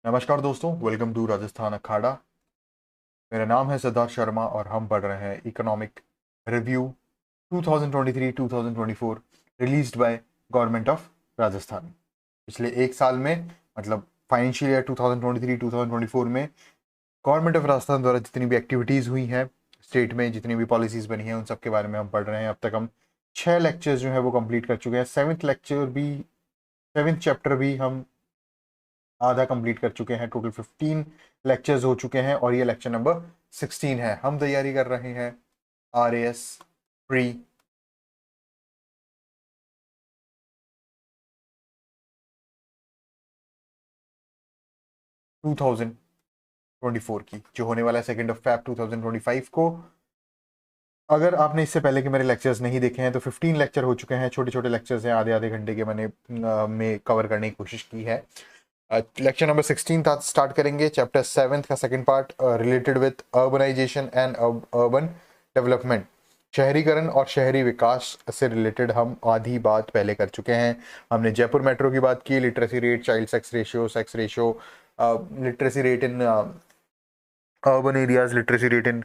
नमस्कार दोस्तों, welcome to Rajasthan अखाड़ा। मेरा नाम है सिद्धार्थ शर्मा और हम पढ़ रहे हैं economic review 2023-2024 released by government of Rajasthan. पिछले एक साल में मतलब फाइनेंशियल ईयर 2023-2024 में गवर्नमेंट ऑफ राजस्थान द्वारा जितनी भी एक्टिविटीज़ हुई हैं, स्टेट में जितनी भी पॉलिसीज़ बनी हैं, उन सब के बारे में हम पढ़ रहे हैं। अब तक हम 6 लेक्चर्स जो है वो कंप्लीट कर चुके हैं। सेवेंथ चैप्टर भी हम आधा कंप्लीट कर चुके हैं। टोटल 15 लेक्चर्स हो चुके हैं और ये लेक्चर नंबर 16 है। हम तैयारी कर रहे हैं RAS प्री 2024 की, जो होने वाला है 2 Feb 2025 को। अगर आपने इससे पहले के मेरे लेक्चर्स नहीं देखे हैं तो 15 लेक्चर हो चुके हैं। छोटे छोटे लेक्चर्स हैं, आधे आधे घंटे के मैंने में कवर करने की कोशिश की है। लेक्चर नंबर 16 स्टार्ट करेंगे। चैप्टर 7 का second part related with urbanization and urban development, शहरीकरण और शहरी विकास से रिलेटेड हम आधी बात पहले कर चुके हैं। हमने जयपुर मेट्रो की बात की, literacy rate, child sex ratio, literacy rate in urban areas, literacy rate in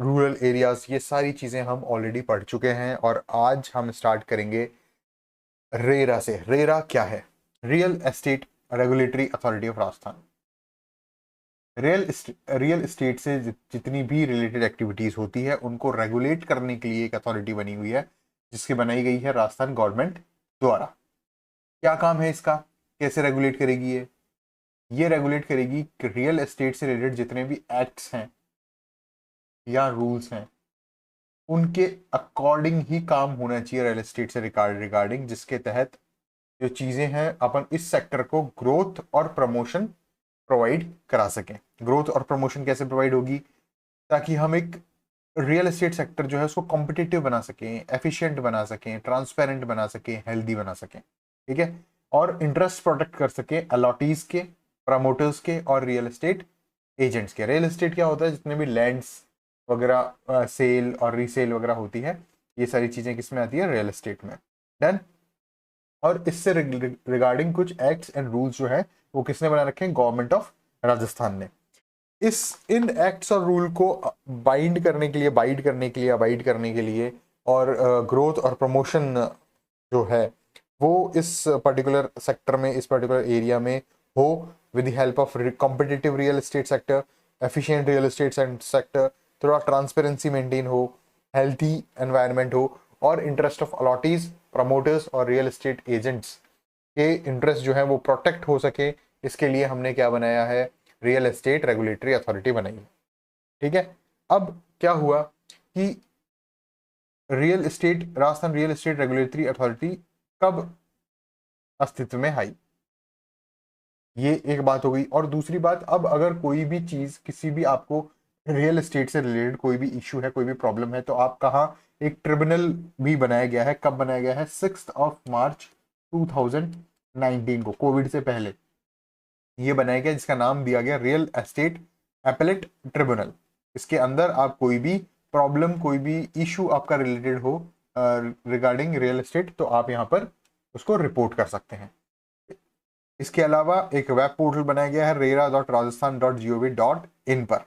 rural areas, ये सारी चीज़ें हम ऑलरेडी पढ़ चुके हैं। और आज हम स्टार्ट करेंगे रेरा से। रेरा क्या है? Real estate regulatory authority of Rajasthan. Real estate से जितनी भी रिलेटेड एक्टिविटीज होती है उनको रेगुलेट करने के लिए एक अथॉरिटी बनी हुई है, जिसकी बनाई गई है राजस्थान गवर्नमेंट द्वारा। क्या काम है इसका? कैसे रेगुलेट करेगी ये रेगुलेट करेगी कि रियल एस्टेट से रिलेटेड जितने भी एक्ट्स हैं या रूल्स हैं उनके अकॉर्डिंग ही काम होना चाहिए रियल एस्टेट से रिगार्डिंग, जिसके तहत जो चीजें हैं अपन इस सेक्टर को ग्रोथ और प्रमोशन प्रोवाइड करा सकें। ग्रोथ और प्रमोशन कैसे प्रोवाइड होगी? ताकि हम एक रियल एस्टेट सेक्टर जो है उसको कॉम्पिटिटिव बना सकें, एफिशिएंट बना सकें, ट्रांसपेरेंट बना सकें, हेल्दी बना सकें, ठीक है, और इंटरेस्ट प्रोटेक्ट कर सकें अलॉटीज के, प्रमोटर्स के और रियल एस्टेट एजेंट्स के। रियल एस्टेट क्या होता है? जितने भी लैंड्स वगैरह सेल और रीसेल वगैरह होती है, ये सारी चीजें किस में आती है? रियल एस्टेट में। डन। और इससे रिगार्डिंग कुछ एक्ट्स एंड रूल्स जो है वो किसने बना रखे हैं? गवर्नमेंट ऑफ राजस्थान ने। इन एक्ट्स और रूल को बाइंड करने के लिए, अबाइड करने के लिए और ग्रोथ और प्रमोशन जो है वो इस पर्टिकुलर सेक्टर में, इस पर्टिकुलर एरिया में हो with the help of competitive real estate sector, efficient real estate sector, थोड़ा ट्रांसपेरेंसी मेंटेन हो, हेल्थी एनवायरनमेंट हो और इंटरेस्ट ऑफ अलॉटीज, प्रमोटर्स और रियल एस्टेट एजेंट्स के इंटरेस्ट जो है वो प्रोटेक्ट हो सके। इसके लिए हमने क्या बनाया है? रियल एस्टेट रेगुलेटरी अथॉरिटी बनाई है, ठीक है। अब क्या हुआ कि Rajasthan real estate regulatory authority कब अस्तित्व में आई, ये एक बात हो गई। और दूसरी बात, अब अगर कोई भी चीज, किसी भी आपको रियल एस्टेट से रिलेटेड कोई भी इश्यू है, कोई भी प्रॉब्लम है, तो आप कहाँ, एक ट्रिब्यूनल भी बनाया गया है। कब बनाया गया है? 6 मार्च 2019 को, कोविड से पहले ये बनाया गया, जिसका नाम दिया गया रियल एस्टेट एपेलेट ट्रिब्यूनल। इसके अंदर आप कोई भी प्रॉब्लम, कोई भी इशू आपका रिलेटेड हो रिगार्डिंग रियल एस्टेट, तो आप यहाँ पर उसको रिपोर्ट कर सकते हैं। इसके अलावा एक वेब पोर्टल बनाया गया है rera.rajasthan.gov.in पर।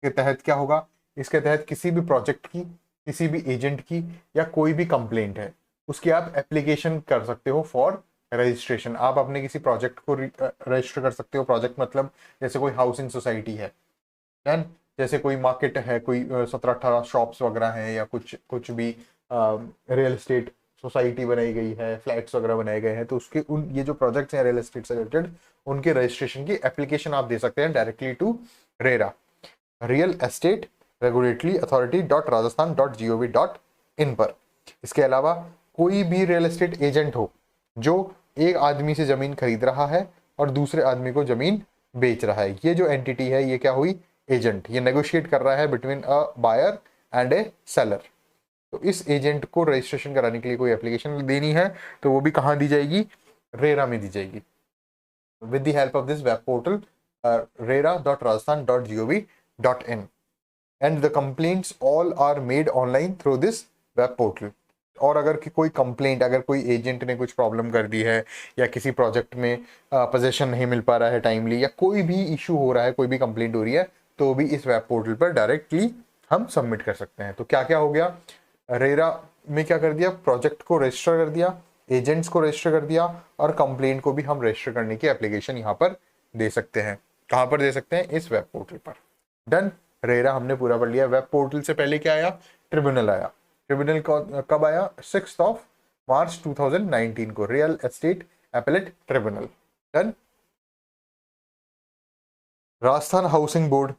के तहत क्या होगा? इसके तहत किसी भी प्रोजेक्ट की, किसी भी एजेंट की या कोई भी कंप्लेंट है, उसकी आप एप्लीकेशन कर सकते हो फॉर रजिस्ट्रेशन। आप अपने किसी प्रोजेक्ट को रजिस्टर कर सकते हो। प्रोजेक्ट मतलब जैसे कोई हाउसिंग सोसाइटी है, देन जैसे कोई मार्केट है, कोई 17-18 शॉप्स वगैरह हैं, या कुछ कुछ भी रियल एस्टेट सोसाइटी बनाई गई है, फ्लैट्स वगैरह बनाए गए हैं, तो उसके ये जो प्रोजेक्ट्स हैं रियल एस्टेट से रिलेटेड, उनके रजिस्ट्रेशन की एप्लीकेशन आप दे सकते हैं directly to RERA, real estate regulatory authority .rajasthan.gov.in पर। इसके अलावा कोई भी रियल एस्टेट एजेंट हो जो एक आदमी से जमीन खरीद रहा है और दूसरे आदमी को जमीन बेच रहा है, ये जो एंटिटी है ये क्या हुई? एजेंट। ये नेगोशिएट कर रहा है between a buyer and a seller. तो इस एजेंट को रजिस्ट्रेशन कराने के लिए कोई एप्लीकेशन देनी है तो वो भी कहाँ दी जाएगी? रेरा में दी जाएगी, with the help of this web portal rera.rajasthan.gov.in, and the complaints all are made online through this web portal। और अगर कोई कंप्लेंट, अगर कोई एजेंट ने कुछ प्रॉब्लम कर दी है या किसी प्रोजेक्ट में पोजीशन नहीं मिल पा रहा है टाइमली, या कोई भी इशू हो रहा है, कोई भी कंप्लेंट हो रही है, तो भी इस वेब पोर्टल पर डायरेक्टली हम सबमिट कर सकते हैं। तो क्या क्या हो गया, रेरा में क्या कर दिया, प्रोजेक्ट को रजिस्टर कर दिया, एजेंट्स को रजिस्टर कर दिया, और कंप्लेंट को भी हम रजिस्टर करने की एप्लीकेशन यहाँ पर दे सकते हैं। कहाँ पर दे सकते हैं, इस वेब पोर्टल पर। डन, रेरा हमने पूरा पढ़ लिया। वेब पोर्टल से पहले क्या आया, ट्रिब्यूनल आया। ट्रिब्यूनल कब आया, 6 मार्च 2019 को, real estate appellate tribunal. Done. Rajasthan housing board,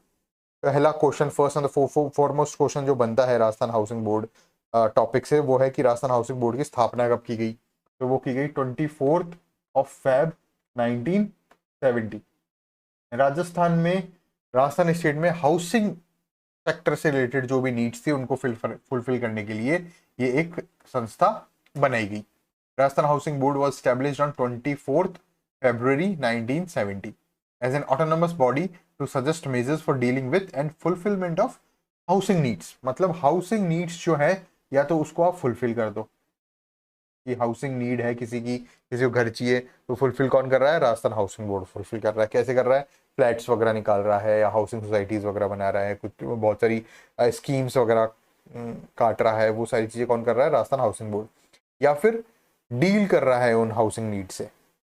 पहला question, first and foremost question जो बनता है राजस्थान हाउसिंग बोर्ड टॉपिक से, वो है कि राजस्थान हाउसिंग बोर्ड की स्थापना कब की गई। तो वो की गई 24 फेब 1970। राजस्थान में, राजस्थान स्टेट में हाउसिंग सेक्टर से रिलेटेड जो भी नीड्स थी उनको फुलफिल करने के लिए ये एक संस्था बनाई गई। Rajasthan housing board was established on 24 February 1970 as an autonomous body to suggest measures for dealing with and fulfillment of housing needs। मतलब हाउसिंग नीड्स जो है, या तो उसको आप फुलफिल कर दो कि हाउसिंग नीड है किसी की, किसी को घर चाहिए, तो फुलफिल कौन कर रहा है, राजस्थान हाउसिंग बोर्ड फुलफिल कर रहा है। कैसे कर रहा है, फ्लैट्स वगैरह निकाल रहा है, या हाउसिंग सोसाइटीज वगैरह बना रहा है, कुछ बहुत सारी स्कीम्स वगैरह काट रहा है, वो सारी चीज़ें कौन कर रहा है, राजस्थान हाउसिंग बोर्ड। या फिर डील कर रहा है उन हाउसिंग नीड से,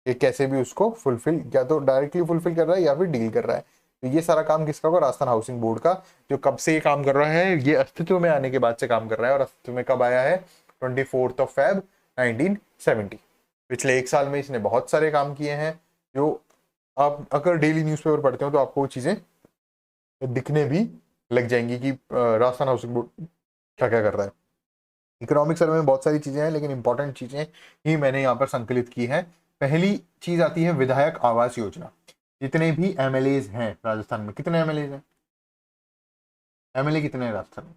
कि कैसे भी उसको फुलफिल, या तो डायरेक्टली फुलफिल कर रहा है या फिर डील कर रहा है। तो ये सारा काम किसका होगा, राजस्थान हाउसिंग बोर्ड का, जो कब से ये काम कर रहा है, ये अस्तित्व में आने के बाद से काम कर रहा है। और अस्तित्व में कब आया है, 24 Feb 1970। पिछले एक साल में इसने बहुत सारे काम किए हैं, जो आप अगर डेली न्यूज़पेपर पढ़ते हो तो आपको वो चीज़ें दिखने भी लग जाएंगी कि राजस्थान हाउसिंग बोर्ड क्या क्या कर रहा है। इकोनॉमिक सर्वे में बहुत सारी चीज़ें हैं, लेकिन इंपॉर्टेंट चीज़ें ही मैंने यहाँ पर संकलित की हैं। पहली चीज़ आती है विधायक आवास योजना। जितने भी एमएलएज हैं राजस्थान में, कितने एमएलएज हैं, एमएलए कितने हैं राजस्थान में,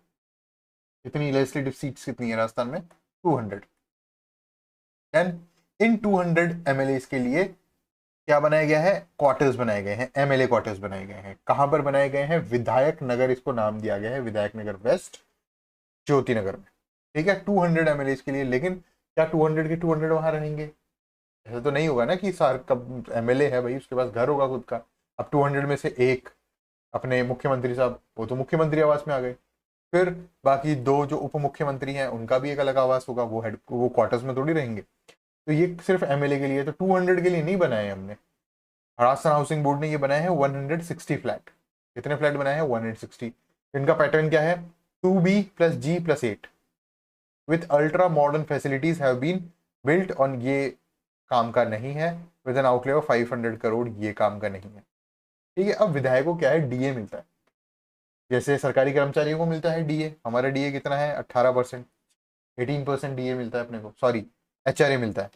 कितनी लेजिस्लेटिव सीट्स कितनी है राजस्थान में, 200। देन इन 200 एमएलएज के लिए क्या बनाया गया है, क्वार्टर्स बनाए गए हैं, एमएलए क्वार्टर्स बनाए गए हैं। कहां पर बनाए गए हैं, विधायक नगर इसको नाम दिया गया है, विधायक नगर वेस्ट, ज्योति नगर में। ठीक है, 200 एमएलए के लिए। लेकिन क्या 200 के 200 वहां रहेंगे, ऐसा तो नहीं होगा ना कि सार कब एमएलए है भाई उसके पास घर होगा खुद का। अब 200 में से एक अपने मुख्यमंत्री साहब, वो तो मुख्यमंत्री आवास में आ गए। फिर बाकी दो जो उप मुख्यमंत्री हैं उनका भी एक अलग आवास होगा, वो क्वार्टर्स में थोड़ी रहेंगे। तो ये सिर्फ एमएलए के लिए, तो 200 के लिए नहीं बनाए हमने। राजस्थान हाउसिंग बोर्ड ने ये बनाया है 160 फ्लैट। कितने फ्लैट बनाए हैं, 160। इनका पैटर्न क्या है, 2B+G+8 with ultra modern facilities have been built on. ये काम का नहीं है, with an outlay of 500 crore, ये काम का नहीं है। ठीक है, अब विधायकों क्या है, डीए मिलता है, जैसे सरकारी कर्मचारियों को मिलता है डीए। हमारा डीए कितना है, 18%, 18% डीए मिलता है अपने को, सॉरी एचआरए मिलता है,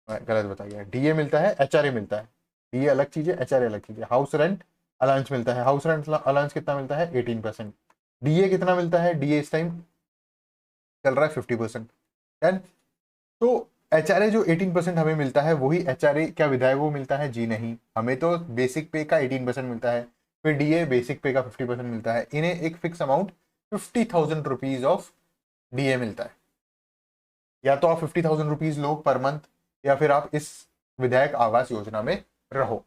मैं गलत बताइए, डीए मिलता है, एचआरए मिलता है। डीए अलग चीज है, एचआरए अलग चीज है। हाउस रेंट अलाउंस मिलता है, हाउस रेंट अलाउंस कितना मिलता है, 18%। डीए कितना मिलता है, डीए इस टाइम चल रहा है 50%। देन तो एचआरए जो 18% हमें मिलता है, वही एचआरए क्या विधायकों को मिलता है, जी नहीं, हमें तो बेसिक पे का 18% मिलता है। फिर डीए बेसिक पे का 50% मिलता है। इन्हें एक fix amount 50,000 rupees of DA मिलता है। या तो आप 50,000 रुपीज लो पर मंथ, या फिर आप इस विधायक आवास योजना में रहो,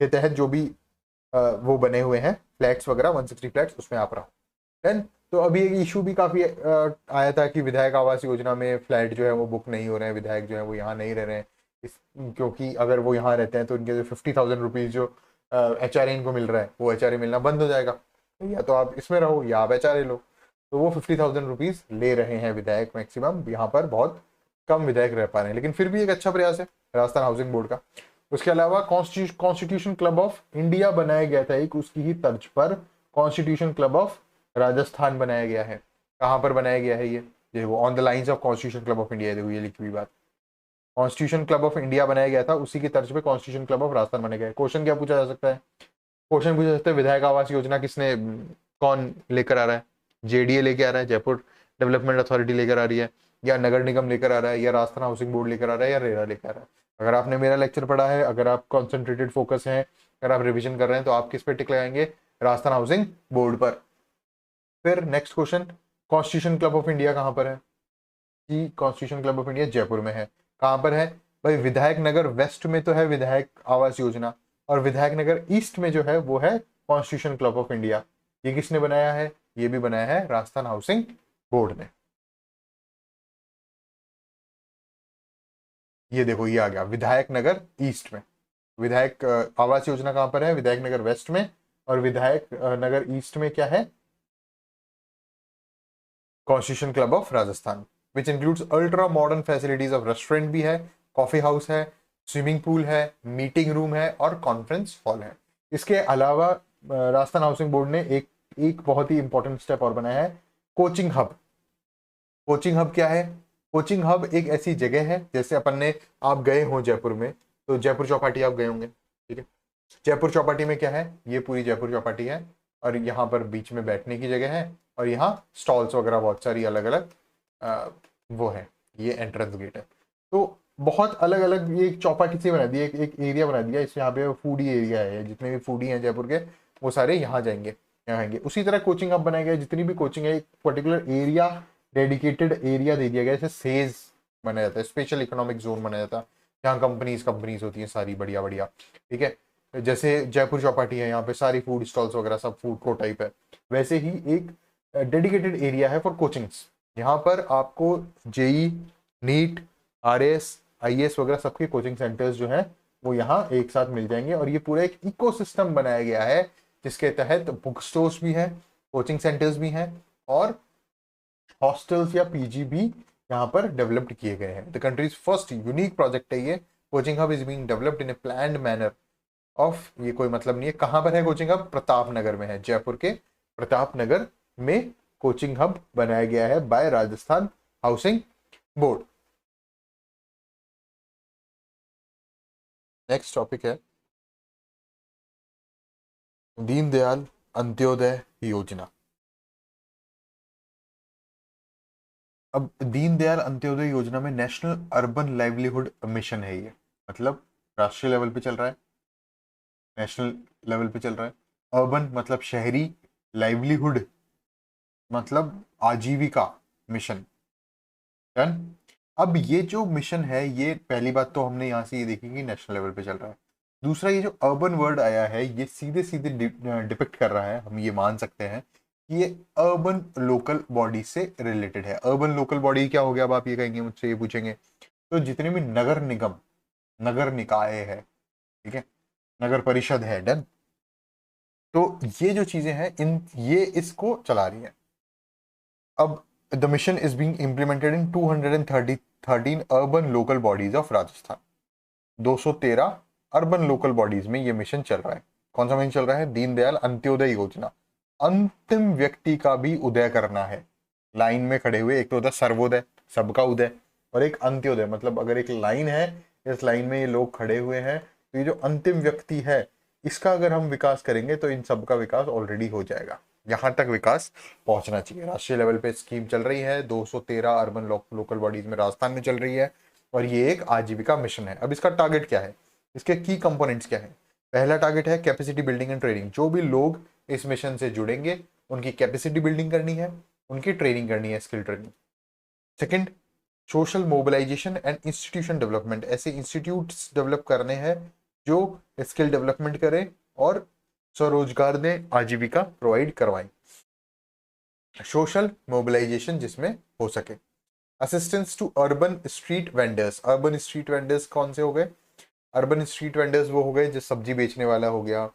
के तहत जो भी वो बने हुए हैं फ्लैट्स वगैरह, 160 फ्लैट्स, उसमें आप रहो। देन तो अभी एक इशू भी काफी आया था कि विधायक आवास योजना में फ्लैट जो है वो बुक नहीं हो रहे हैं, विधायक जो है वो यहाँ नहीं रह रहे हैं, क्योंकि अगर वो यहाँ रहते हैं तो इनके जो 50,000 रुपीज जो एचआरए इनको मिल रहा है, वो एचआरए मिलना बंद हो जाएगा। या तो आप इसमें रहो या आप एचआरए लो। तो वो 50,000 रुपीज ले रहे हैं विधायक मैक्सिमम, यहाँ पर बहुत कम विधायक रह पा रहे हैं, लेकिन फिर भी एक अच्छा प्रयास है राजस्थान हाउसिंग बोर्ड का। उसके अलावा कॉन्स्टिट्यूशन क्लब ऑफ इंडिया बनाया गया था एक, उसकी ही तर्ज पर कॉन्स्टिट्यूशन क्लब ऑफ राजस्थान बनाया गया है। कहाँ पर बनाया गया है ये वो on the lines of constitution club of India, देखो ये लिखी हुई बात, कॉन्स्टिट्यूशन क्लब ऑफ इंडिया बनाया गया था, उसी की तर्ज पे कॉन्स्टिट्यूशन क्लब ऑफ राजस्थान बनाया गया है। क्वेश्चन क्या पूछा जा सकता है, क्वेश्चन पूछा जा सकता है विधायक आवास योजना किसने, कौन लेकर आ रहा है, जेडीए लेकर आ रहा है, जयपुर डेवलपमेंट अथॉरिटी लेकर आ रही है, या नगर निगम लेकर आ रहा है, या राजस्थान हाउसिंग बोर्ड लेकर आ रहा है, या रेरा लेकर आ रहा है। अगर आपने मेरा लेक्चर पढ़ा है, अगर आप कॉन्सेंट्रेटेड फोकस हैं, अगर आप रिविजन कर रहे हैं, तो आप किस पे टिक लगाएंगे, राजस्थान हाउसिंग बोर्ड पर। फिर next question, constitution club of India कहाँ पर है, कि constitution club of India Jaipur में है। कहाँ पर है भाई? विधायक नगर वेस्ट में तो है विधायक आवास योजना, और विधायक नगर ईस्ट में जो है वो है कॉन्स्टिट्यूशन क्लब ऑफ इंडिया। ये किसने बनाया है? ये भी बनाया है राजस्थान हाउसिंग बोर्ड ने। ये देखो ये आ गया विधायक नगर ईस्ट में। विधायक आवास योजना कहां पर है? विधायक नगर वेस्ट में। और विधायक नगर ईस्ट में क्या है? Constitution club of Rajasthan, which includes ultra modern facilities of restaurant भी है, कॉफी हाउस है, स्विमिंग पूल है, मीटिंग रूम है और कॉन्फ्रेंस हॉल है। इसके अलावा राजस्थान हाउसिंग बोर्ड ने एक एक बहुत ही इंपॉर्टेंट स्टेप और बनाया है, कोचिंग हब। कोचिंग हब क्या है? कोचिंग हब एक ऐसी जगह है, जैसे अपन ने, आप गए हो जयपुर में तो जयपुर चौपाटी आप गए होंगे, ठीक है। जयपुर चौपाटी में क्या है? ये पूरी जयपुर चौपाटी है, और यहाँ पर बीच में बैठने की जगह है, और यहाँ स्टॉल्स वगैरह बहुत सारी अलग अलग वो है, ये एंट्रेंस गेट है। तो बहुत अलग अलग ये एक चौपाटी से बना दी, एक एरिया बना दिया। इस यहाँ पे फूडी एरिया है, जितने भी फूडी हैं जयपुर के वो सारे यहाँ जाएंगे, यहाँ आएंगे। उसी तरह कोचिंग हब बनाया गया, जितनी भी कोचिंग है एक पर्टिकुलर एरिया, डेडिकेटेड एरिया दे दिया गया, जैसे सेज बनाया जाता है, स्पेशल इकोनॉमिक जोन बनाया जाता है, जहाँ कंपनीज होती हैं सारी बढ़िया बढ़िया, ठीक है। जैसे जयपुर चौपाटी है, यहाँ पे सारी फूड स्टॉल्स वगैरह सब फूड कोर्ट टाइप है, वैसे ही एक डेडिकेटेड एरिया है फॉर कोचिंग्स। यहाँ पर आपको जेई, नीट, आरएस, आईएएस वगैरह सबके कोचिंग सेंटर्स जो है वो यहाँ एक साथ मिल जाएंगे, और ये पूरा एक इकोसिस्टम बनाया गया है, जिसके तहत बुक स्टोर्स भी हैं, कोचिंग सेंटर्स भी हैं, और हॉस्टल्स या पीजी भी यहाँ पर डेवलप्ड किए गए हैं। The countries first unique project है ये। Coaching hub is being developed in A planned manner of, ये कोई मतलब नहीं है। कहां पर है कोचिंग हब? प्रताप नगर में है, जयपुर के प्रताप नगर में कोचिंग हब बनाया गया है by Rajasthan housing board. Next topic है दीनदयाल अंत्योदय योजना। अब दीनदयाल अंत्योदय योजना में नेशनल अर्बन लाइवलीहुड मिशन है ये, मतलब राष्ट्रीय लेवल पे चल रहा है, नेशनल लेवल पे चल रहा है। अर्बन मतलब शहरी, लाइवलीहुड मतलब आजीविका मिशन, डन। अब ये जो मिशन है, ये पहली बात तो हमने यहाँ से ये देखी कि नेशनल लेवल पे चल रहा है। दूसरा, ये जो अर्बन वर्ड आया है, ये सीधे सीधे डिपिक्ट कर रहा है, हम ये मान सकते हैं कि ये अर्बन लोकल बॉडी से रिलेटेड है। अर्बन लोकल बॉडी क्या हो गया? अब आप ये कहेंगे, मुझसे ये पूछेंगे, तो जितने भी नगर निगम, नगर निकाय है, ठीक है, नगर परिषद है, डन। तो ये जो चीजें हैं, इन ये इसको चला रही है। अब the mission is being implemented in 213 urban local bodies of Rajasthan. 213 urban local bodies में ये मिशन चल रहा है। कौन सा मिशन चल रहा है? दीनदयाल अंत्योदय योजना। अंतिम व्यक्ति का भी उदय करना है। लाइन में खड़े हुए, एक तो होता है सर्वोदय, सबका उदय, और एक अंत्योदय, मतलब अगर एक लाइन है, इस लाइन में ये लोग खड़े हुए हैं, तो ये जो अंतिम व्यक्ति है, इसका अगर हम विकास करेंगे तो इन सबका विकास ऑलरेडी हो जाएगा। यहाँ तक विकास पहुंचना चाहिए। राष्ट्रीय लेवल पे स्कीम चल रही है, 213 अर्बन लोकल बॉडीज में राजस्थान में चल रही है, और ये एक आजीविका मिशन है। अब इसका टारगेट क्या है? इसके की कंपोनेंट्स क्या है? पहला टारगेट है कैपेसिटी बिल्डिंग एंड ट्रेनिंग। जो भी लोग इस मिशन से जुड़ेंगे, उनकी कैपेसिटी बिल्डिंग करनी है, उनकी ट्रेनिंग करनी है, skill training. Second, social mobilization and institution development. ऐसे इंस्टीट्यूट्स डेवलप करने हैं जो स्किल डेवलपमेंट करें और स्वरोजगार दें, आजीविका प्रोवाइड करवाएं। सोशल मोबिलाइजेशन जिसमें हो सके। Assistance to urban street vendors. Urban street vendors कौन से हो गए? अर्बन स्ट्रीट वेंडर्स वो हो गए जो सब्जी बेचने वाला हो गया,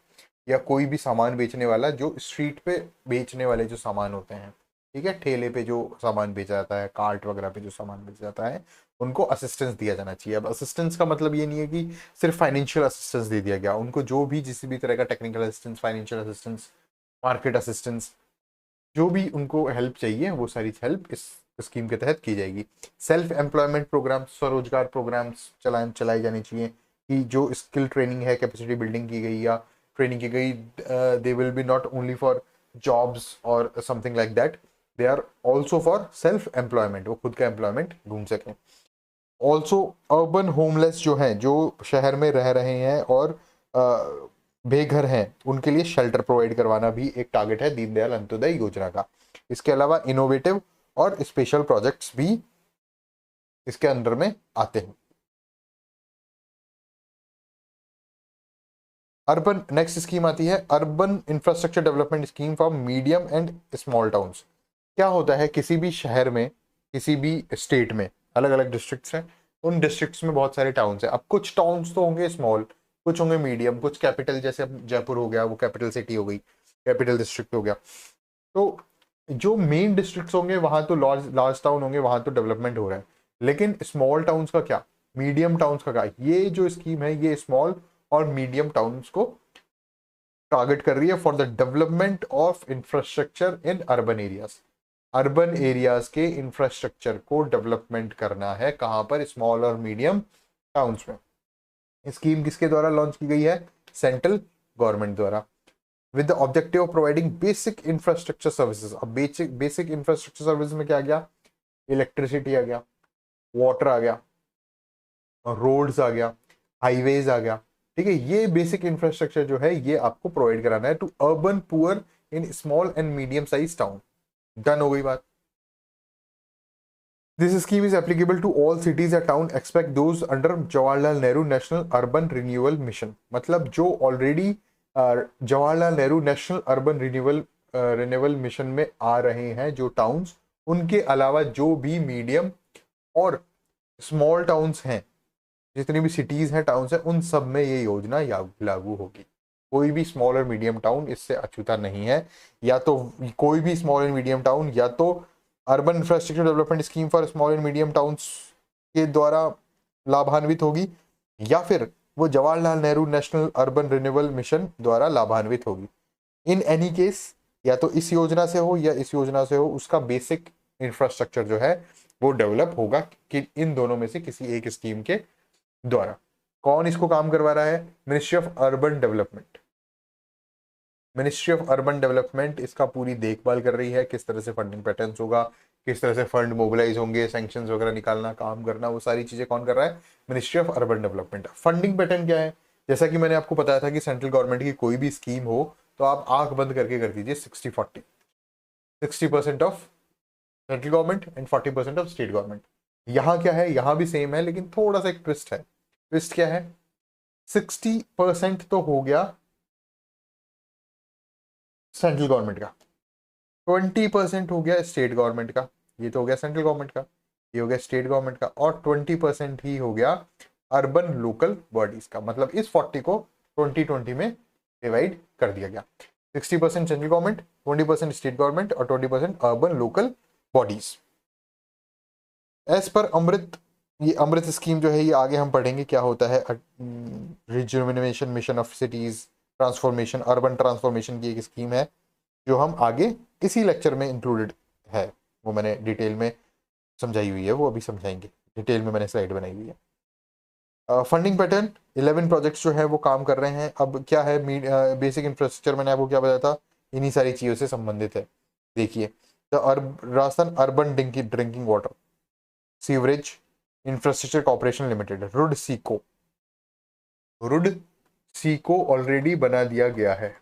या कोई भी सामान बेचने वाला, जो स्ट्रीट पे बेचने वाले जो सामान होते हैं, ठीक है, ठेले पे जो सामान बेचा जाता है, कार्ट वगैरह पे जो सामान बेचा जाता है, उनको असिस्टेंस दिया जाना चाहिए। अब असिस्टेंस का मतलब ये नहीं है कि सिर्फ फाइनेंशियल असिस्टेंस दे दिया गया, उनको जो भी जिस भी तरह का technical assistance, financial assistance, market assistance, जो भी उनको हेल्प चाहिए, वो सारी हेल्प इस स्कीम के तहत की जाएगी। सेल्फ एम्प्लॉयमेंट प्रोग्राम, स्वरोजगार प्रोग्राम्स चलाए जाने चाहिए, कि जो स्किल ट्रेनिंग है, कैपेसिटी बिल्डिंग की गई या ट्रेनिंग की गई, they will be not only for jobs और something like that, they are also for self employment, वो खुद का एम्प्लॉयमेंट ढूंढ सकें। ऑल्सो अर्बन होमलेस जो हैं, जो शहर में रह रहे हैं और बेघर हैं, उनके लिए शेल्टर प्रोवाइड करवाना भी एक टारगेट है दीनदयाल अंत्योदय योजना का। इसके अलावा इनोवेटिव और स्पेशल प्रोजेक्ट्स भी इसके अंडर में आते हैं। अर्बन नेक्स्ट स्कीम आती है urban infrastructure development scheme for medium and small towns. क्या होता है, किसी भी शहर में, किसी भी स्टेट में अलग अलग डिस्ट्रिक्ट्स हैं, उन डिस्ट्रिक्ट्स में बहुत सारे टाउन्स हैं। अब कुछ टाउन्स तो होंगे स्मॉल, कुछ होंगे मीडियम, कुछ कैपिटल, जैसे अब जयपुर हो गया, वो कैपिटल सिटी हो गई, कैपिटल डिस्ट्रिक्ट हो गया। तो जो मेन डिस्ट्रिक्ट्स होंगे वहां तो लार्ज लार्ज टाउन होंगे, वहां तो डेवलपमेंट हो रहा है। लेकिन स्मॉल टाउन्स का क्या, मीडियम टाउन्स का क्या, ये जो स्कीम है ये स्मॉल और मीडियम टाउन्स को टारगेट कर रही है for the development of infrastructure in urban areas. Urban areas के इंफ्रास्ट्रक्चर को डेवलपमेंट करना है, कहां पर, स्मॉल और मीडियम टाउन्स में। स्कीम किसके द्वारा लॉन्च की गई है, सेंट्रल गवर्नमेंट द्वारा, with the objective of providing basic infrastructure services. अब बेसिक इंफ्रास्ट्रक्चर सर्विस में क्या आ गया, इलेक्ट्रिसिटी आ गया, वाटर आ गया, रोड्स आ गया, हाईवेज आ गया, ठीक है। ये बेसिक इंफ्रास्ट्रक्चर जो है ये आपको प्रोवाइड कराना है to urban poor in small and medium size town. Done हो गई बात। This scheme is applicable to all cities या town expect those under Jawaharlal Nehru national urban renewal mission. मतलब जो already Jawaharlal Nehru national urban renewal mission में आ रहे हैं जो टाउन्स, उनके अलावा जो भी मीडियम और स्मॉल टाउन्स हैं, जितनी भी सिटीज हैं, टाउन्स हैं, उन सब में ये योजना लागू होगी। कोई भी स्मॉल और मीडियम टाउन इससे अछूता नहीं है। या तो कोई भी स्मॉल एंड मीडियम टाउन या तो urban infrastructure development scheme for small and medium towns के द्वारा लाभान्वित होगी, या फिर वो Jawaharlal Nehru national urban renewal mission द्वारा लाभान्वित होगी। इन एनी केस, या तो इस योजना से हो या इस योजना से हो, उसका बेसिक इंफ्रास्ट्रक्चर जो है वो डेवलप होगा कि इन दोनों में से किसी एक स्कीम के द्वारा। कौन इसको काम करवा रहा है, ministry of urban development. Ministry of urban development इसका पूरी देखभाल कर रही है, किस तरह से फंडिंग पैटर्न्स होगा, किस तरह से फंड मोबिलाइज होंगे, सैंक्शंस वगैरह निकालना, काम करना, वो सारी चीजें कौन कर रहा है, ministry of urban development. Funding pattern क्या है, जैसा कि मैंने आपको बताया था कि सेंट्रल गवर्नमेंट की कोई भी स्कीम हो तो आप आंख बंद करके कर दीजिए 60-40, 60% of central government and 40% of state government. यहाँ क्या है, यहाँ भी सेम है, लेकिन थोड़ा सा एक ट्विस्ट है। ट्विस्ट क्या है, 60% तो हो गया सेंट्रल गवर्नमेंट का, 20% हो गया स्टेट गवर्नमेंट का, ये तो हो गया सेंट्रल गवर्नमेंट का, ये हो गया स्टेट गवर्नमेंट का, और 20% ही हो गया अर्बन लोकल बॉडीज का। मतलब इस 40 को 20-20 में डिवाइड कर दिया गया। 60% सेंट्रल गवर्नमेंट, 20% स्टेट गवर्नमेंट और 20% urban local bodies. As per अमृत, ये अमृत स्कीम जो है ये आगे हम पढ़ेंगे क्या होता है। Rejuvenation mission of cities transformation, urban transformation की एक स्कीम है जो हम आगे इसी लेक्चर में इंक्लूडेड है, वो मैंने डिटेल में समझाई हुई है, वो अभी समझाएंगे, डिटेल में मैंने स्लाइड बनाई हुई है। फंडिंग पैटर्न, 11 प्रोजेक्ट्स जो है वो काम कर रहे हैं। अब क्या है, बेसिक इंफ्रास्ट्रक्चर मैंने आपको क्या बताया था, इन्हीं सारी चीज़ों से संबंधित है। देखिए, Rajasthan urban drinking water sewerage infrastructure corporation limited, RUDSICO, RUDSICO already बना दिया गया है।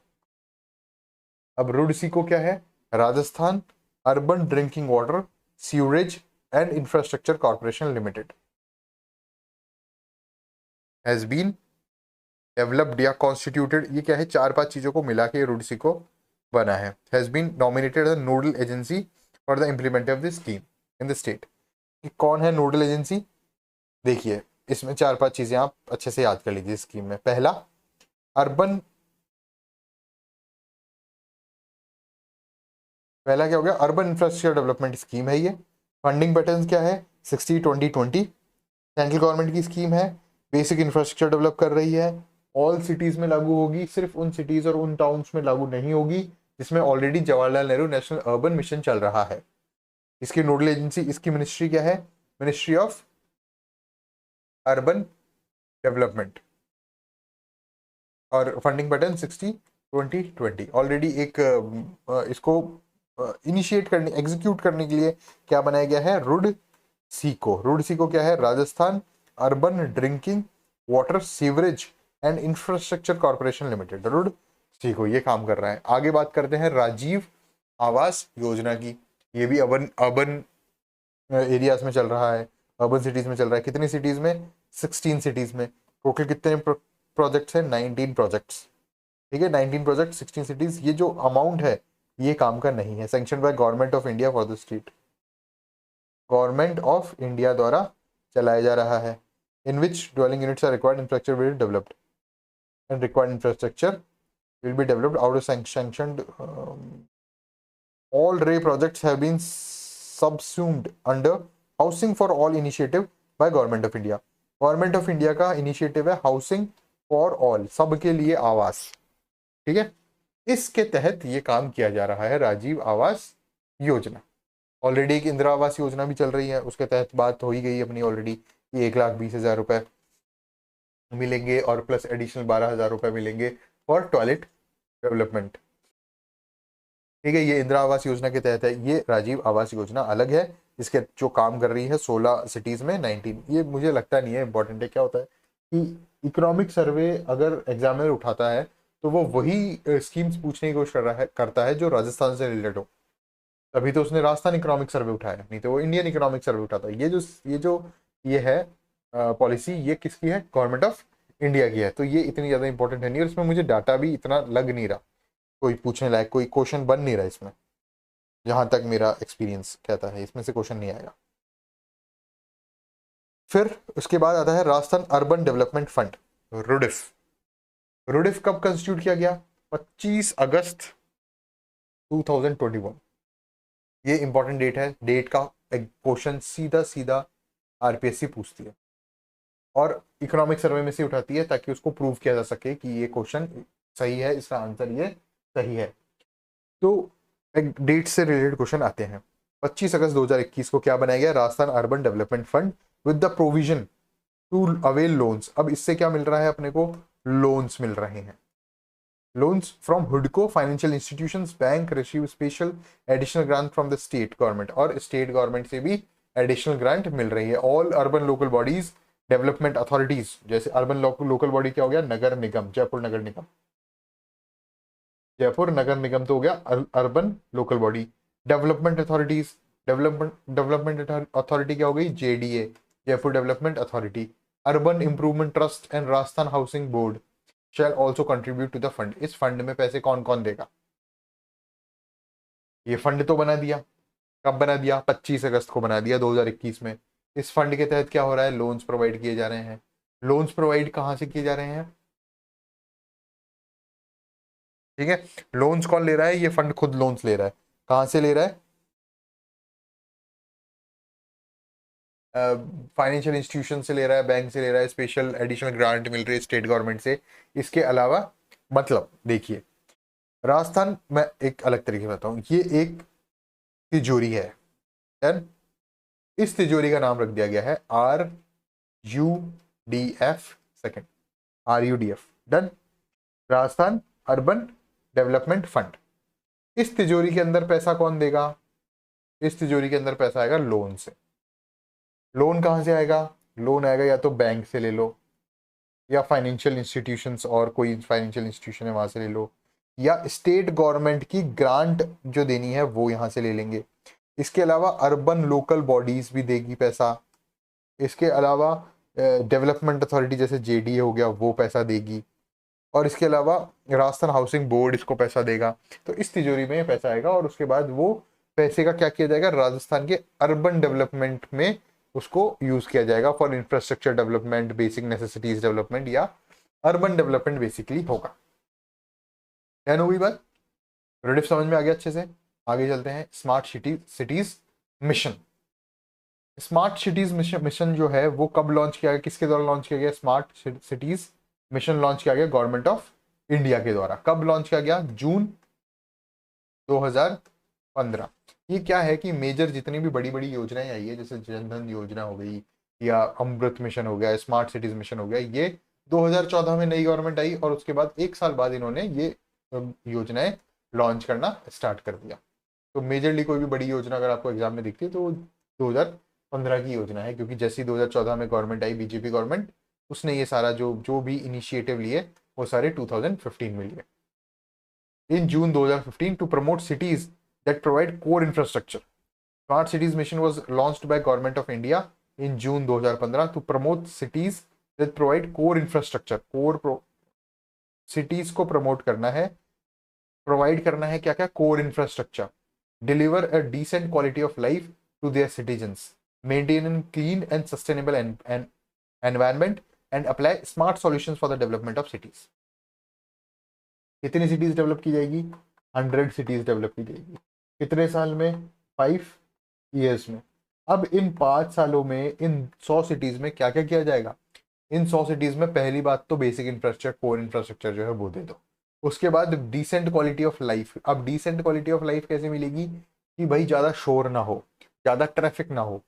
अब रुड सीको क्या है, Rajasthan urban drinking water sewerage and infrastructure corporation limited has been developed या कॉन्स्टिट्यूटेड। ये क्या है, 4-5 चीजों को मिला के रुड सीको बना है। Has been nominated as nodal agency for the implement of this scheme in the state. कौन है नोडल एजेंसी, देखिए इसमें 4-5 चीजें आप अच्छे से याद कर लीजिए स्कीम में। पहला, पहला क्या हो गया, अर्बन इंफ्रास्ट्रक्चर डेवलपमेंट स्कीम है ये। फंडिंग पैटर्न क्या है, 60-20-20, सेंट्रल गवर्नमेंट की स्कीम है, बेसिक इंफ्रास्ट्रक्चर डेवलप कर रही है, ऑल सिटीज में लागू होगी, सिर्फ उन सिटीज और उन टाउन्स में लागू नहीं होगी जिसमें already Jawaharlal Nehru national urban mission चल रहा है। इसकी नोडल एजेंसी, इसकी मिनिस्ट्री क्या है, मिनिस्ट्री ऑफ अर्बन डेवलपमेंट। और फंडिंग पैटर्न 60-20-20। ऑलरेडी एक इसको इनिशिएट करने, एग्जीक्यूट करने के लिए क्या बनाया गया है, रुड सीको। रुड सीको क्या है, Rajasthan urban drinking water sewerage and infrastructure corporation limited, RUDSICO ये काम कर रहा है। आगे बात करते हैं राजीव आवास योजना की, ये भी अर्बन एरियाज में चल रहा है। अर्बन सिटीज में चल रहा है। कितनी सिटीज में? 16 सिटीज में। टोटल कितने प्रोजेक्ट्स हैं? 19 प्रोजेक्ट्स। ठीक है, 19 प्रोजेक्ट 16 सिटीज। ये जो अमाउंट है ये काम का नहीं है, sanction by government of India for the state, government of India द्वारा चलाया जा रहा है। In which dwelling units are required, infrastructure will developed and required infrastructure will be developed out of sanctioned all ray projects have been subsumed under housing for all initiative by government of India। Government of India का initiative है housing for all, सबके लिए आवास। ठीक है, इसके तहत ये काम किया जा रहा है राजीव आवास योजना। ऑलरेडी एक इंदिरा आवास योजना भी चल रही है, उसके तहत बात हो ही गई अपनी ऑलरेडी कि 1,20,000 रुपए मिलेंगे और प्लस एडिशनल 12,000 रुपए मिलेंगे फॉर टॉयलेट डेवलपमेंट। ठीक है, ये इंदिरा आवास योजना के तहत है। ये राजीव आवास योजना अलग है, इसके जो काम कर रही है 16 सिटीज में 19। ये मुझे लगता नहीं है इंपॉर्टेंट है। क्या होता है कि इकोनॉमिक सर्वे अगर एग्जामिनर उठाता है तो वो वही स्कीम्स पूछने की कोशिश करता है जो राजस्थान से रिलेटेड हो। तभी तो उसने राजस्थान इकोनॉमिक सर्वे उठाया, नहीं तो वो इंडियन इकोनॉमिक सर्वे उठाता है। ये है पॉलिसी, ये किसकी है? गवर्नमेंट ऑफ इंडिया की है। तो ये इतनी ज़्यादा इंपॉर्टेंट है नहीं, और इसमें मुझे डाटा भी इतना लग नहीं रहा, कोई पूछने लायक कोई क्वेश्चन बन नहीं रहा इसमें, जहां तक मेरा एक्सपीरियंस कहता है इसमें से क्वेश्चन नहीं आएगा। फिर उसके बाद आता है राजस्थान अर्बन डेवलपमेंट फंड, रुडिफ। रुडिफ कब कंस्टिट्यूट किया गया? 25 अगस्त 2021। ये इंपॉर्टेंट डेट है, डेट का क्वेश्चन सीधा सीधा आरपीएससी पूछती है और इकोनॉमिक सर्वे में से उठाती है ताकि उसको प्रूव किया जा सके कि ये क्वेश्चन सही है, इसका आंसर ये सही है। तो एक डेट से रिलेटेड क्वेश्चन आते हैं। 25 अगस्त 2021 को क्या बनाया गया? Rajasthan urban development fund with the provision to avail loans. अब इससे क्या मिल रहा है अपने को? लोन्स मिल रहे हैं। लोन्स फ्रॉम हुडको financial institutions, bank receive special additional grant from the state government, और स्टेट गवर्नमेंट से भी एडिशनल ग्रांट मिल रही है। All urban local bodies development authorities, जैसे अर्बन लोकल बॉडी क्या हो गया? नगर निगम, जयपुर नगर निगम, जयपुर नगर निगम तो हो गया urban local body. Development authorities, development authority क्या हो गई? JDA, Jaipur development authority. Urban improvement trust and Rajasthan housing board shall also contribute to the fund. इस फंड में पैसे कौन कौन देगा? ये फंड तो बना दिया, कब बना दिया? 25 अगस्त को बना दिया 2021 में। इस फंड के तहत क्या हो रहा है? लोन्स प्रोवाइड किए जा रहे हैं। लोन्स प्रोवाइड कहां से किए जा रहे हैं? ठीक है, लोन्स कौन ले रहा है? ये फंड खुद लोन्स ले रहा है। कहां से ले रहा है? फाइनेंशियल इंस्टीट्यूशन से ले रहा है, बैंक से ले रहा है, स्पेशल एडिशनल ग्रांट मिल रही है स्टेट गवर्नमेंट से। इसके अलावा मतलब देखिए, राजस्थान, मैं एक अलग तरीके से बताऊं, ये एक तिजोरी है। डन। इस तिजोरी का नाम रख दिया गया है RUDF, second RUDF। Done. Rajasthan urban development fund. इस तिजोरी के अंदर पैसा कौन देगा? इस तिजोरी के अंदर पैसा आएगा लोन से। लोन कहां से आएगा? लोन आएगा या तो बैंक से ले लो, या फाइनेंशियल इंस्टीट्यूशंस, और कोई फाइनेंशियल इंस्टीट्यूशन है वहां से ले लो, या स्टेट गवर्नमेंट की ग्रांट जो देनी है वो यहां से ले लेंगे। इसके अलावा अर्बन लोकल बॉडीज भी देगी पैसा। इसके अलावा डेवलपमेंट अथॉरिटी जैसे जेडीए हो गया वो पैसा देगी, और इसके अलावा राजस्थान हाउसिंग बोर्ड इसको पैसा देगा। तो इस तिजोरी में पैसा आएगा, और उसके बाद वो पैसे का क्या किया जाएगा? राजस्थान के अर्बन डेवलपमेंट में उसको यूज किया जाएगा for infrastructure development, basic necessities development, या अर्बन डेवलपमेंट बेसिकली होगा। ध्यान हो गई बात? रेडिफ समझ में आ गया अच्छे से? आगे चलते हैं। Smart cities mission. Smart cities mission जो है वो कब लॉन्च किया गया, किसके द्वारा लॉन्च किया गया? स्मार्ट सिटीज मिशन लॉन्च किया गया गवर्नमेंट ऑफ इंडिया के द्वारा। कब लॉन्च किया गया? जून 2015। ये क्या है कि मेजर जितनी भी बड़ी बड़ी योजनाएं आई है, जैसे जनधन योजना हो गई, या अमृत मिशन हो गया, स्मार्ट सिटीज मिशन हो गया, ये 2014 में नई गवर्नमेंट आई, और उसके बाद 1 साल बाद इन्होंने ये योजनाएं लॉन्च करना स्टार्ट कर दिया। तो मेजरली कोई भी बड़ी योजना अगर आपको एग्जाम में दिखती है तो 2015 की योजना है, क्योंकि जैसी 2014 में गवर्नमेंट आई, बीजेपी गवर्नमेंट, उसने ये सारा जो भी इनिशिएटिव लिए वो सारे 2015 में लिए। In June 2015 to promote cities that provide core infrastructure, Smart Cities Mission was launched by Government of India in June 2015 to promote cities with provide core infrastructure. Cities को प्रमोट करना है, प्रोवाइड करना है क्या क्या, core infrastructure, deliver a decent quality of life to their citizens, maintain an clean and sustainable environment and apply smart solutions for the development of cities. कितनी cities develop की जाएगी? 100 सिटीज डेवलप की जाएगी। कितने साल में? 5 years में। अब इन 5 सालों में इन 100 सिटीज में क्या क्या किया जाएगा? इन 100 सिटीज में पहली बात तो बेसिक इंफ्रास्ट्रक्चर, कोर इंफ्रास्ट्रक्चर जो है वो दे दो। उसके बाद डिसेंट क्वालिटी ऑफ लाइफ। अब डिसेंट क्वालिटी ऑफ लाइफ कैसे मिलेगी? कि भाई ज्यादा शोर ना हो, ज्यादा ट्रैफिक ना हो,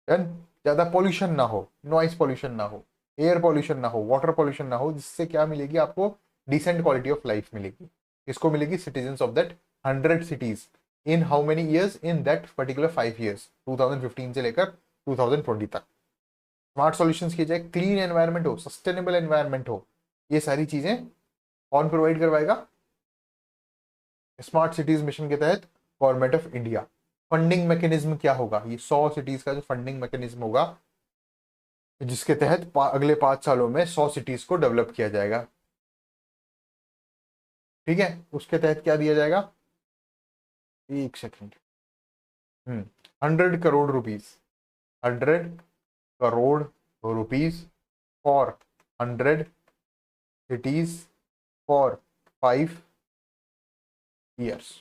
ज्यादा पॉल्यूशन ना हो, नॉइस पॉल्यूशन ना हो, एयर पॉल्यूशन ना हो, वाटर पॉल्यूशन ना हो, जिससे क्या मिलेगी आपको? डिसेंट क्वालिटी ऑफ लाइफ मिलेगी। इसको मिलेगी citizens of that 100 cities in how many years? In that particular 5 years, 2015 से लेकर 2020 तक। स्मार्ट सॉल्यूशंस किए जाए, क्लीन एनवायरनमेंट हो, सस्टेनेबल एनवायरनमेंट हो, ये सारी चीजें कौन प्रोवाइड करवाएगा? स्मार्ट सिटीज मिशन के तहत government of India. Funding mechanism क्या होगा? ये 100 सिटीज का जो फंडिंग मैकेनिज्म होगा, जिसके तहत अगले 5 सालों में 100 सिटीज को डेवलप किया जाएगा। ठीक है, उसके तहत क्या दिया जाएगा? एक second. 100 crore rupees, 100 crore rupees for 100 cities for 5 years।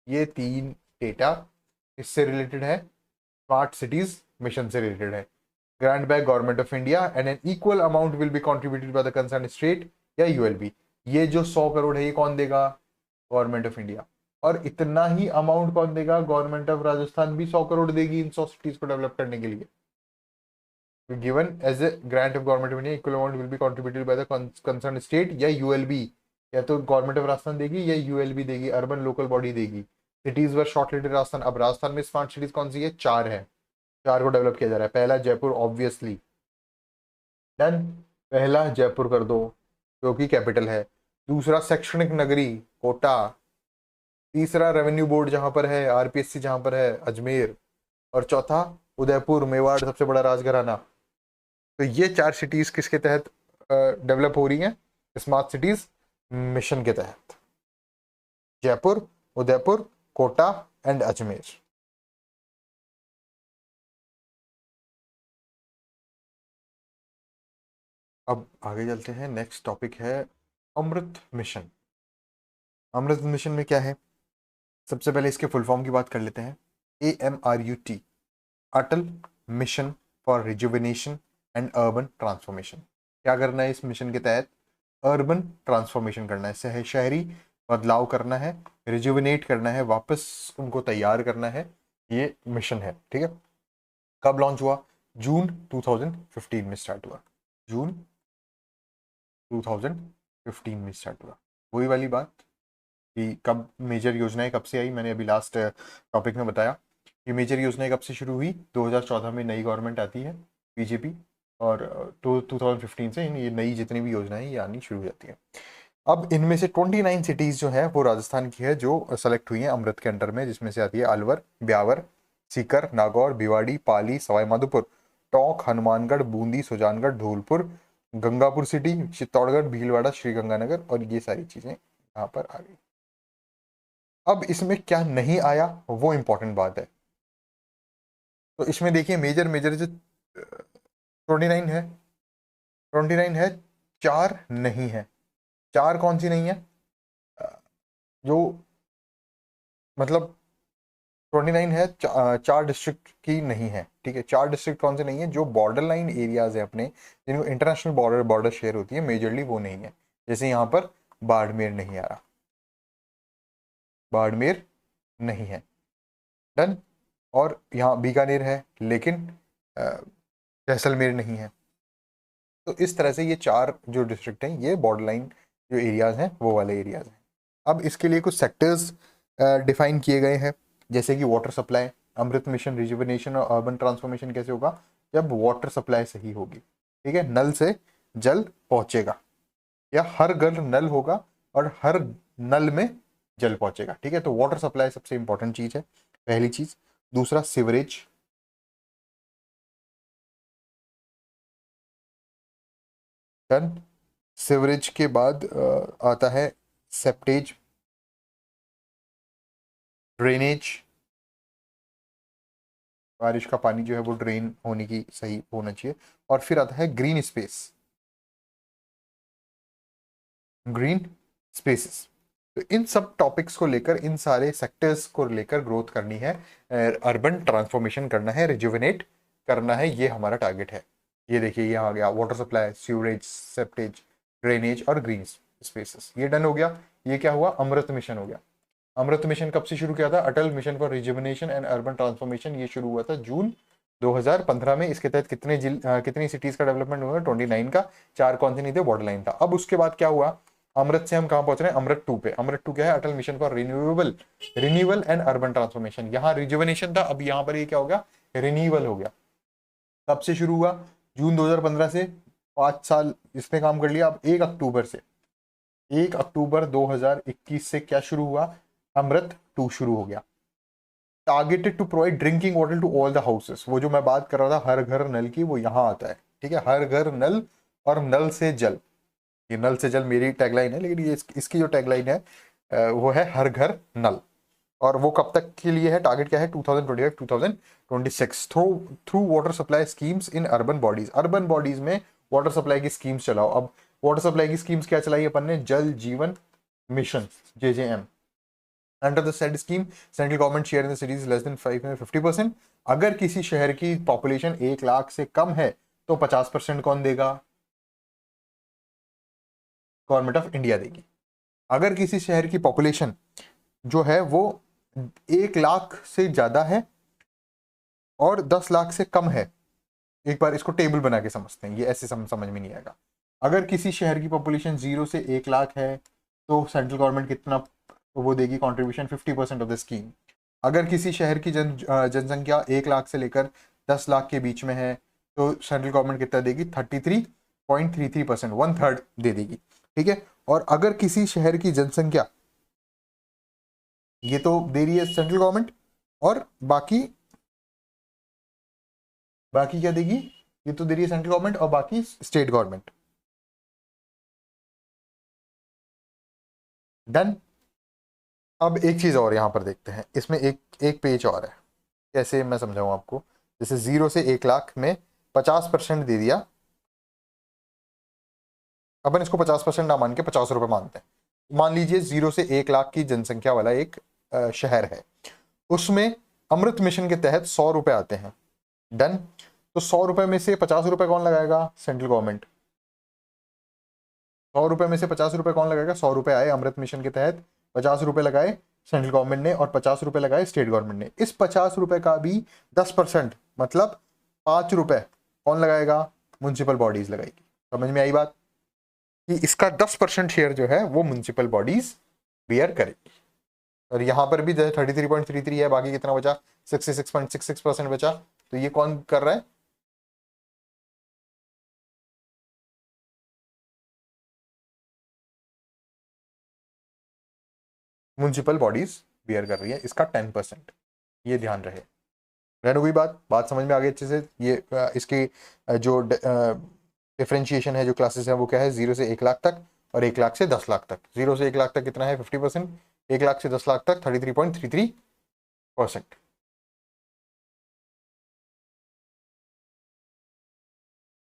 ये 3 डेटा इससे रिलेटेड है, स्मार्ट सिटीज मिशन से रिलेटेड है। Grant by government of India and an equal amount will be contributed by the concern state या यूएलबी। ये जो 100 करोड़ है ये कौन देगा? Government of India. और इतना ही अमाउंट कौन देगा? गवर्नमेंट ऑफ राजस्थान भी 100 करोड़ देगी इन 100 सिटीज को डेवलप करने के लिए। Given as a grant of government of India, equal amount will be contributed by the concern state या यूएलबी। या तो गवर्नमेंट ऑफ राजस्थान देगी या यूएलबी देगी, अर्बन लोकल बॉडी देगी। Cities were shortlisted Rajasthan. अब राजस्थान में स्मार्ट सिटीज कौन सी है? 4 है, 4 को डेवलप किया जा रहा है। पहला जयपुर, ऑब्वियसली डन, पहला जयपुर कर दो जो कि कैपिटल है। दूसरा शैक्षणिक नगरी कोटा। तीसरा रेवेन्यू बोर्ड जहां पर है, आरपीएससी जहां पर है, अजमेर। और चौथा उदयपुर, मेवाड़, सबसे बड़ा राजघराना। तो ये 4 सिटीज किसके तहत डेवलप हो रही हैं? स्मार्ट सिटीज मिशन के तहत। जयपुर, उदयपुर, कोटा एंड अजमेर। अब आगे चलते हैं। नेक्स्ट टॉपिक है अमृत मिशन। अमृत मिशन में क्या है? सबसे पहले इसके फुल फॉर्म की बात कर लेते हैं। AMRUT, Atal mission for rejuvenation and urban transformation. क्या करना है इस मिशन के तहत? अर्बन ट्रांसफॉर्मेशन करना है, शहरी बदलाव करना है, रिजुविनेट करना है, वापस उनको तैयार करना है। ये मिशन है, ठीक है। कब लॉन्च हुआ? जून 2015 में स्टार्ट हुआ। जून 2015 में स्टार्ट हुआ। वही वाली बात कि कब मेजर योजनाएं कब से आई, मैंने अभी लास्ट टॉपिक में बताया कि मेजर योजनाएं कब से शुरू हुई। 2014 में नई गवर्नमेंट आती है बीजेपी, और 2015 से ये नई जितनी भी योजनाएं ये आनी शुरू हो जाती है। अब इनमें से 29 सिटीज जो है वो राजस्थान की है जो सेलेक्ट हुई हैं अमृत के अंडर में, जिसमें से आती है अलवर, ब्यावर, सीकर, नागौर, भिवाड़ी, पाली, सवाईमाधोपुर, टोंक, हनुमानगढ़, बूंदी, सुजानगढ़, धौलपुर, गंगापुर सिटी, चित्तौड़गढ़, भीलवाड़ा, श्रीगंगानगर, और ये सारी चीजें यहाँ पर आ गई। अब इसमें क्या नहीं आया वो इंपॉर्टेंट बात है। तो इसमें देखिए मेजर मेजर जो 29 है, 29 है, 4 नहीं है। 4 कौन सी नहीं है? जो मतलब 29 है, 4 डिस्ट्रिक्ट की नहीं है, ठीक है। 4 डिस्ट्रिक्ट कौन से नहीं है? जो बॉर्डर लाइन एरियाज है अपने, जिनको इंटरनेशनल बॉर्डर शेयर होती है, मेजरली वो नहीं है। जैसे यहाँ पर बाड़मेर नहीं आ रहा, बाड़मेर नहीं है, डन। और यहाँ बीकानेर है लेकिन जैसलमेर नहीं है। तो इस तरह से ये 4 जो डिस्ट्रिक्ट हैं ये बॉर्डर लाइन जो एरियाज हैं वो वाले एरियाज हैं। अब इसके लिए कुछ सेक्टर्स डिफाइन किए गए हैं, जैसे कि वाटर सप्लाई। अमृत मिशन रिजुविनेशन और अर्बन ट्रांसफॉर्मेशन कैसे होगा? जब वाटर सप्लाई सही होगी, ठीक है, नल से जल पहुंचेगा, या हर घर नल होगा और हर नल में जल पहुंचेगा, ठीक है। तो वाटर सप्लाई सबसे इंपॉर्टेंट चीज है, पहली चीज। दूसरा सीवरेज, डन। सिवरेज के बाद आता है सेप्टेज, ड्रेनेज, बारिश का पानी जो है वो ड्रेन होने की सही होना चाहिए, और फिर आता है ग्रीन स्पेस, ग्रीन स्पेसेस। तो इन सब टॉपिक्स को लेकर, इन सारे सेक्टर्स को लेकर ग्रोथ करनी है, अर्बन ट्रांसफॉर्मेशन करना है, रिजुविनेट करना है, ये हमारा टारगेट है। ये देखिए ये आ गया water supply, sewerage, septage, drainage और ग्रीन स्पेसेस, ये डन हो गया। ये क्या हुआ, अमृत मिशन हो गया। अमृत मिशन कब से शुरू किया था, Atal mission for rejuvenation and urban transformation, ये शुरू हुआ था जून 2015 में। इसके तहत कितनी सिटीज का डेवलपमेंट हुआ, 29 का। 4 कौन से नहीं थे, बॉर्डर लाइन था। अब उसके बाद क्या हुआ, अमृत से हम कहां पहुंच रहे हैं, अमृत 2 पे। अमृत 2 क्या है, Atal mission for renewable and urban transformation. यहाँ रिजुविनेशन था, अब यहाँ पर ये क्या हो गया, रिन्यूअल हो गया। कब से शुरू हुआ, जून 2015 से। 5 साल इसने काम कर लिया। अब 1 अक्टूबर से, 1 अक्टूबर 2021 से क्या शुरू हुआ, अमृत 2 शुरू हो गया। Targeted to provide drinking water to all the houses, वो जो मैं बात कर रहा था हर घर नल की, वो यहाँ आता है। ठीक है, हर घर नल और नल से जल। ये नल से जल मेरी टैगलाइन है, लेकिन ये इसकी जो टैगलाइन है वो है हर घर नल। और वो कब तक के लिए है, टारगेट क्या है, 2025-2026 through water supply schemes in urban bodies. Urban bodies में वाटर सप्लाई की स्कीम्स चलाओ। अब वाटर सप्लाई की स्कीम्स क्या चलाई अपन ने, जल जीवन mission, JJM। Under the said scheme central government share in the cities less than 50%। अगर किसी शहर की पॉपुलेशन 1 लाख से कम है तो 50% कौन देगा, गवर्नमेंट ऑफ इंडिया देगी। अगर किसी शहर की पॉपुलेशन जो है वो 1 लाख से ज्यादा है और 10 लाख से कम है, एक बार इसको टेबल बना के समझते हैं, ये ऐसे समझ में नहीं आएगा। अगर किसी शहर की पॉपुलेशन 0 से 1 लाख है तो सेंट्रल गवर्नमेंट कितना वो देगी कॉन्ट्रीब्यूशन, 50% ऑफ द स्कीम। अगर किसी शहर की जनसंख्या 1 लाख से लेकर 10 लाख के बीच में है तो सेंट्रल गवर्नमेंट कितना देगी, 33.33%, 1/3 दे देगी। ठीक है, और अगर किसी शहर की जनसंख्या, ये तो दे रही है सेंट्रल गवर्नमेंट, और बाकी बाकी क्या देगी, ये तो दे रही है सेंट्रल गवर्नमेंट और बाकी स्टेट गवर्नमेंट। डन। अब एक चीज और यहां पर देखते हैं, इसमें एक एक पेज और है, कैसे मैं समझाऊं आपको। जैसे 0 से 1 लाख में 50% दे दिया, अपन इसको 50% ना मान के 50 रुपए मानते हैं। मान लीजिए 0 से 1 लाख की जनसंख्या वाला एक शहर है, उसमें अमृत मिशन के तहत 100 रुपए आते हैं। डन। तो 100 रुपए में से 50 रुपए कौन लगाएगा, सेंट्रल गवर्नमेंट। 100 रुपए में से 50 रुपए कौन लगाएगा, 100 रुपए आए अमृत मिशन के तहत, 50 रुपए लगाए सेंट्रल गवर्नमेंट ने और 50 रुपए लगाए स्टेट गवर्नमेंट ने। इस 50 रुपए का भी 10% मतलब 5 रुपए कौन लगाएगा, म्युनिसिपल बॉडीज लगाएगी। समझ में आई बात, कि इसका 10% शेयर जो है वो म्युनिसिपल बॉडीज बियर करेगी। और यहाँ पर भी 33.33 है, बाकी कितना बचा, 66.66% बचा। तो ये कौन कर रहा है, म्युनिसिपल बॉडीज बियर कर रही है इसका 10%। ये ध्यान रहे। रहने कोई बात समझ में आ गई अच्छे से। ये इसकी जो डिफ्रेंशिएशन है, जो क्लासेस है, वो क्या है, 0 से 1 लाख तक और 1 लाख से 10 लाख तक। 0 से 1 लाख तक कितना है, 50%। 1 लाख से 10 लाख तक 33.33%।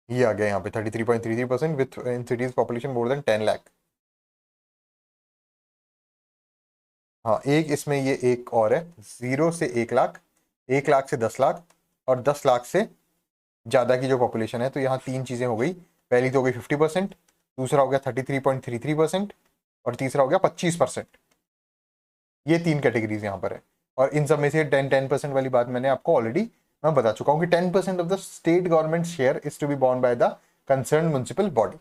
ये आ गया यहाँ पे 33.33% with in cities population more than 10 lakh. हाँ, एक इसमें ये एक और है, 0 से 1 लाख, 1 लाख से 10 लाख और 10 लाख से ज्यादा की जो पॉपुलेशन है। तो यहाँ 3 चीजें हो गई। पहली तो हो गई 50%, दूसरा हो गया 33.33% और तीसरा हो गया 25%। ये 3 कैटेगरीज यहाँ पर है। और इन सब में से 10% वाली बात मैंने आपको ऑलरेडी मैं बता चुका हूँ कि 10% of the state government share is to be borne by the concern municipal body.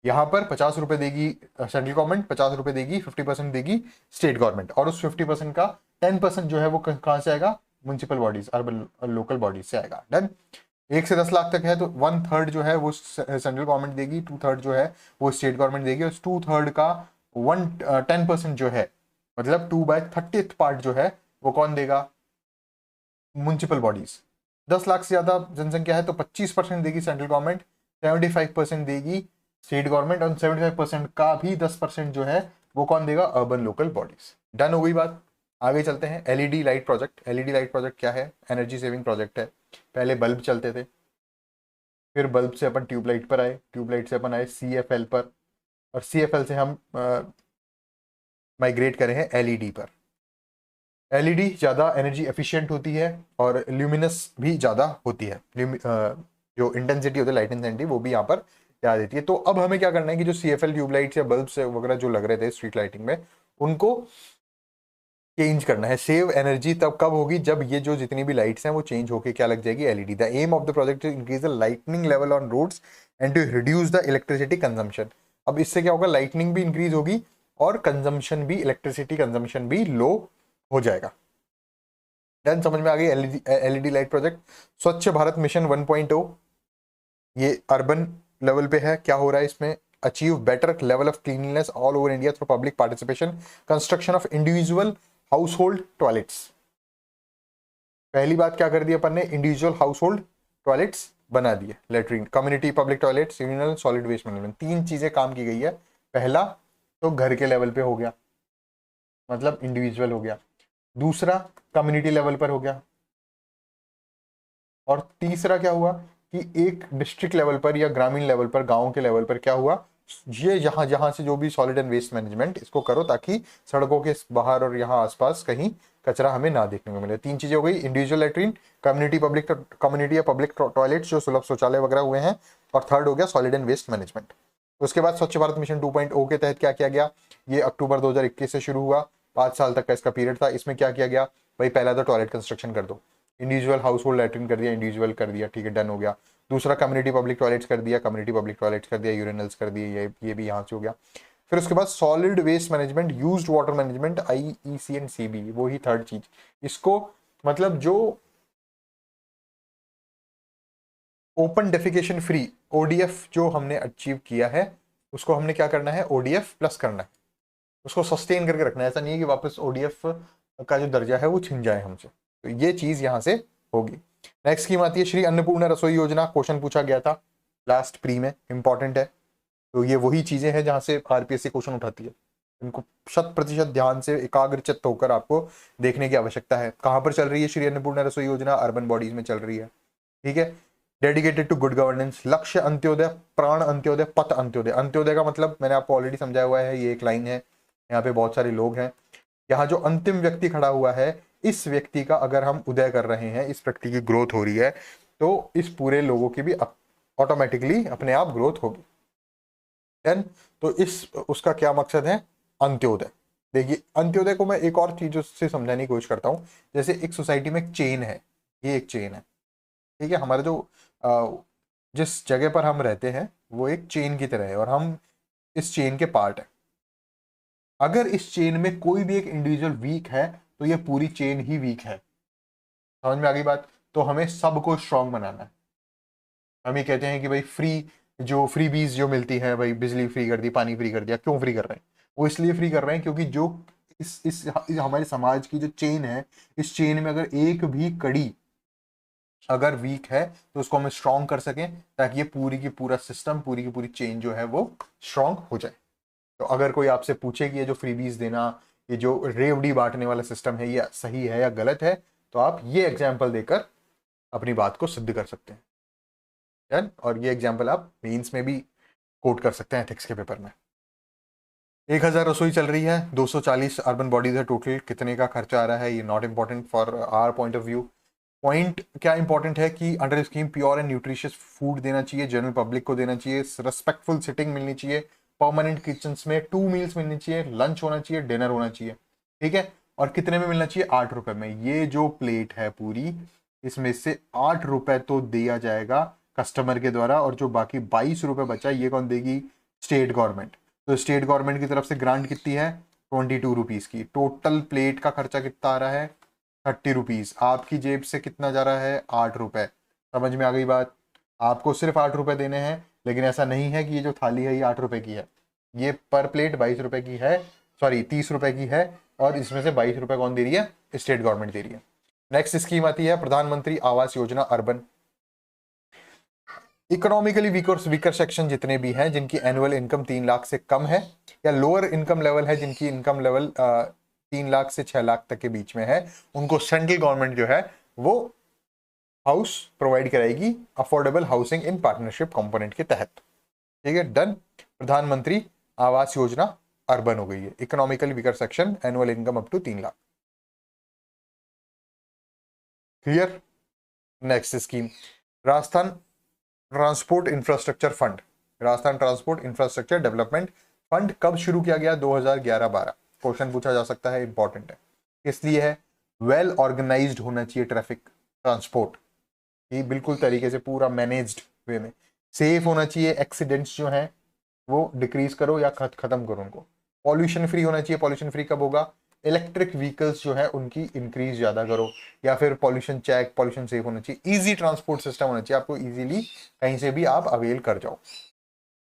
यहाँ पर 50 रुपए देगी सेंट्रल गवर्नमेंट, 50 रुपए देगी, 50% देगी स्टेट गवर्नमेंट, और उस 50% का 10% जो है वो कहाँ से आएगा, municipal bodies, urban local bodies से आएगा। डन। 1 से 10 लाख तक है तो 1/3 जो है वो सेंट्रल गवर्नमेंट देगी, 2/3 जो है वो स्टेट गवर्नमेंट देगी, और 2/3 का 10% जो है, मतलब 2/30 पार्ट जो है वो कौन देगा, म्युनिसिपल बॉडीज। 10 लाख से ज्यादा जनसंख्या है तो 25% देगी सेंट्रल गवर्नमेंट, 75% देगी स्टेट गवर्नमेंट, और 75% का भी 10% जो है वो कौन देगा, अर्बन लोकल बॉडीज। डन हो गई बात। आगे चलते हैं, LED light project. LED light project क्या है, एनर्जी सेविंग प्रोजेक्ट है। पहले बल्ब चलते थे, फिर बल्ब से अपन ट्यूबलाइट पर आए, ट्यूबलाइट से अपन आए CFL पर, और CFL से हम माइग्रेट करे हैं एलईडी पर। एलईडी ज़्यादा एनर्जी एफिशिएंट होती है और ल्यूमिनस भी ज़्यादा होती है। जो इंटेंसिटी होती है, लाइट इंटेंसिटी, वो भी यहाँ पर ज़्यादा देती है। तो अब हमें क्या करना है कि जो CFL ट्यूबलाइट्स या बल्ब्स वगैरह जो लग रहे थे स्ट्रीट लाइटिंग में, उनको चेंज करना है। सेव एनर्जी तब कब होगी, जब ये जो जितनी भी लाइट्स हैं वो चेंज होके क्या लग जाएगी, LED. The aim of the project is increase the lightning level on roads and to reduce the electricity consumption. अब इससे क्या होगा, लाइटनिंग भी इंक्रीज होगी और कंजम्पशन भी, इलेक्ट्रिसिटी कंजम्पशन भी लो हो जाएगा। देन समझ में आ गई एलईडी लाइट प्रोजेक्ट। स्वच्छ भारत मिशन 1.0, ये अर्बन लेवल पे है। क्या हो रहा है इसमें, achieve better level of cleanliness all over India through public participation, construction of individual house hold toilets. पहली बात क्या कर दी अपन ने, इंडिविजुअल हाउस होल्ड टॉयलेट्स बना दिए, latrine, community public toilets, urinal solid waste management. तीन चीजें काम की गई है। पहला तो घर के लेवल पे हो गया, मतलब इंडिविजुअल हो गया। दूसरा कम्युनिटी लेवल पर हो गया, और तीसरा क्या हुआ कि एक डिस्ट्रिक्ट लेवल पर या ग्रामीण लेवल पर, गांव के लेवल पर क्या हुआ, ये यहाँ जहाँ से जो भी सॉलिड एंड वेस्ट मैनेजमेंट, इसको करो ताकि सड़कों के बाहर और यहाँ आसपास कहीं कचरा हमें ना देखने को मिले। तीन चीजें हो गई, इंडिविजुअल लेटरिन, कम्युनिटी या पब्लिक टॉयलेट्स जो सुलभ शौचालय वगैरह हुए हैं, और थर्ड हो गया सॉलिड एंड वेस्ट मैनेजमेंट। उसके बाद स्वच्छ भारत मिशन 2.0 के तहत क्या किया गया, ये अक्टूबर 2021 से शुरू हुआ, 5 साल तक का इसका पीरियड था। इसमें क्या किया गया भाई, पहला तो टॉयलेट कंस्ट्रक्शन कर दो, इंडिविजुअल हाउस होल्ड लैट्रिन कर दिया, इंडिविजुअल कर दिया, ठीक है, डन हो गया। दूसरा कम्युनिटी पब्लिक टॉयलेट्स कर दिया, कम्युनिटी पब्लिक टॉयलेट्स कर दिया, यूरिनल्स कर दिए, ये भी यहाँ से हो गया। फिर उसके बाद solid waste management, used water management, IEC and CB, वो ही थर्ड चीज। इसको मतलब जो ओपन डेफिकेशन फ्री ODF जो हमने अचीव किया है, उसको हमने क्या करना है, ODF प्लस करना है, उसको सस्टेन करके रखना है। ऐसा नहीं है कि वापस ODF का जो दर्जा है वो छिन जाए हमसे, तो ये चीज यहाँ से होगी। नेक्स्ट स्कीम आती है श्री अन्नपूर्णा रसोई योजना। क्वेश्चन पूछा गया था लास्ट प्री में, इंपॉर्टेंट है। तो ये वही चीजें हैं जहां से RPSC क्वेश्चन उठाती है, इनको 100% ध्यान से एकाग्रचित्त होकर आपको देखने की आवश्यकता है। कहां पर चल रही है श्री अन्नपूर्णा रसोई योजना, अर्बन बॉडीज में चल रही है, ठीक है। डेडिकेटेड टू गुड गवर्नेंस, लक्ष्य अंत्योदय, प्राण अंत्योदय, पथ अंत्योदय। अंत्योदय का मतलब मैंने आपको ऑलरेडी समझाया हुआ है, ये एक लाइन है, यहाँ पे बहुत सारे लोग हैं, यहाँ जो अंतिम व्यक्ति खड़ा हुआ है, इस व्यक्ति का अगर हम उदय कर रहे हैं, इस व्यक्ति की ग्रोथ हो रही है, तो इस पूरे लोगों की भी ऑटोमेटिकली अपने आप ग्रोथ होगी। देन तो इस उसका क्या मकसद है, अंत्योदय। देखिए अंत्योदय को मैं एक और चीज से समझाने की कोशिश करता हूँ। जैसे एक सोसाइटी में एक चेन है, ये एक चेन है, ठीक है। हमारा जो जिस जगह पर हम रहते हैं वो एक चेन की तरह है, और हम इस चेन के पार्ट है। अगर इस चेन में कोई भी एक इंडिविजुअल वीक है, तो ये पूरी चेन ही वीक है। समझ में आ गई बात। तो हमें सबको स्ट्रांग बनाना है। हम ये कहते हैं कि भाई फ्री बीज जो मिलती है, भाई बिजली फ्री कर दी, पानी फ्री कर दिया, क्यों फ्री कर रहे हैं, वो इसलिए फ्री कर रहे हैं क्योंकि जो इस हमारे समाज की जो चेन है, इस चेन में अगर एक भी कड़ी अगर वीक है, तो उसको हम स्ट्रांग कर सकें, ताकि ये पूरी की पूरा सिस्टम, पूरी की पूरी चेन जो है वो स्ट्रांग हो जाए। तो अगर कोई आपसे पूछे कि ये जो फ्रीबीज देना, ये जो रेवड़ी बांटने वाला सिस्टम है, ये सही है या गलत है, तो आप ये एग्जाम्पल देकर अपनी बात को सिद्ध कर सकते हैं। और ये एग्जाम्पल आप मेंस में भी कोट कर सकते हैं एथिक्स के पेपर में। 1000 रसोई चल रही है, 240 अर्बन बॉडीज है टोटल। कितने का खर्चा आ रहा है, ये not important for our point of view. Point क्या इंपॉर्टेंट है कि under scheme pure and nutritious food देना चाहिए, जनरल पब्लिक को देना चाहिए, रेस्पेक्टफुल सिटिंग मिलनी चाहिए, परमानेंट किचन में 2 मील्स मिलनी चाहिए, लंच होना चाहिए, डिनर होना चाहिए, ठीक है। और कितने में मिलना चाहिए, 8 रुपए में। ये जो प्लेट है पूरी, इसमें से 8 रुपए तो दिया जाएगा कस्टमर के द्वारा, और जो बाकी 22 रुपए बचा ये कौन देगी, स्टेट गवर्नमेंट। तो स्टेट गवर्नमेंट की तरफ से ग्रांट कितनी है, 22 रुपीज की। टोटल प्लेट का खर्चा कितना आ रहा है, 30 रुपीज। आपकी जेब से कितना जा रहा है, 8 रुपए। समझ में आ गई बात। आपको सिर्फ 8 रुपए देने हैं, लेकिन ऐसा नहीं है कि ये जो थाली है ये 8 रुपए की है। ये पर प्लेट 22 रुपए की है, सॉरी 30 रुपए की है, और इसमें से 22 रुपए कौन दे रही है, स्टेट गवर्नमेंट दे रही है। नेक्स्ट स्कीम आती है प्रधानमंत्री Awas Yojana urban. Economically weaker section जितने भी हैं जिनकी एनुअल इनकम 3 लाख से कम है या लोअर इनकम लेवल है, जिनकी इनकम लेवल 3 लाख से 6 लाख तक के बीच में है, उनको सेंट्रल गवर्नमेंट जो है वो हाउस प्रोवाइड कराएगी affordable housing in partnership component के तहत। ठीक है, डन। प्रधानमंत्री आवास योजना अर्बन हो गई है। Economically weaker section, annual income up to 3 lakh. Clear. Next scheme, Rajasthan transport infrastructure fund. Rajasthan transport infrastructure development fund कब शुरू किया गया? 2011-12। क्वेश्चन पूछा जा सकता है, इंपॉर्टेंट है। किस लिए है? वेल ऑर्गेनाइज्ड होना चाहिए ट्रैफिक ट्रांसपोर्ट, ये बिल्कुल तरीके से पूरा मैनेज्ड वे में। सेफ होना चाहिए, एक्सीडेंट्स जो हैं वो डिक्रीज करो या खत्म करो उनको। पॉल्यूशन फ्री होना चाहिए, पॉल्यूशन फ्री कब होगा? इलेक्ट्रिक व्हीकल्स जो है उनकी इंक्रीज ज्यादा करो, या फिर पॉल्यूशन चेक, पॉल्यूशन सेफ होना चाहिए। इजी ट्रांसपोर्ट सिस्टम होना चाहिए, आपको इजीली कहीं से भी आप अवेल कर जाओ।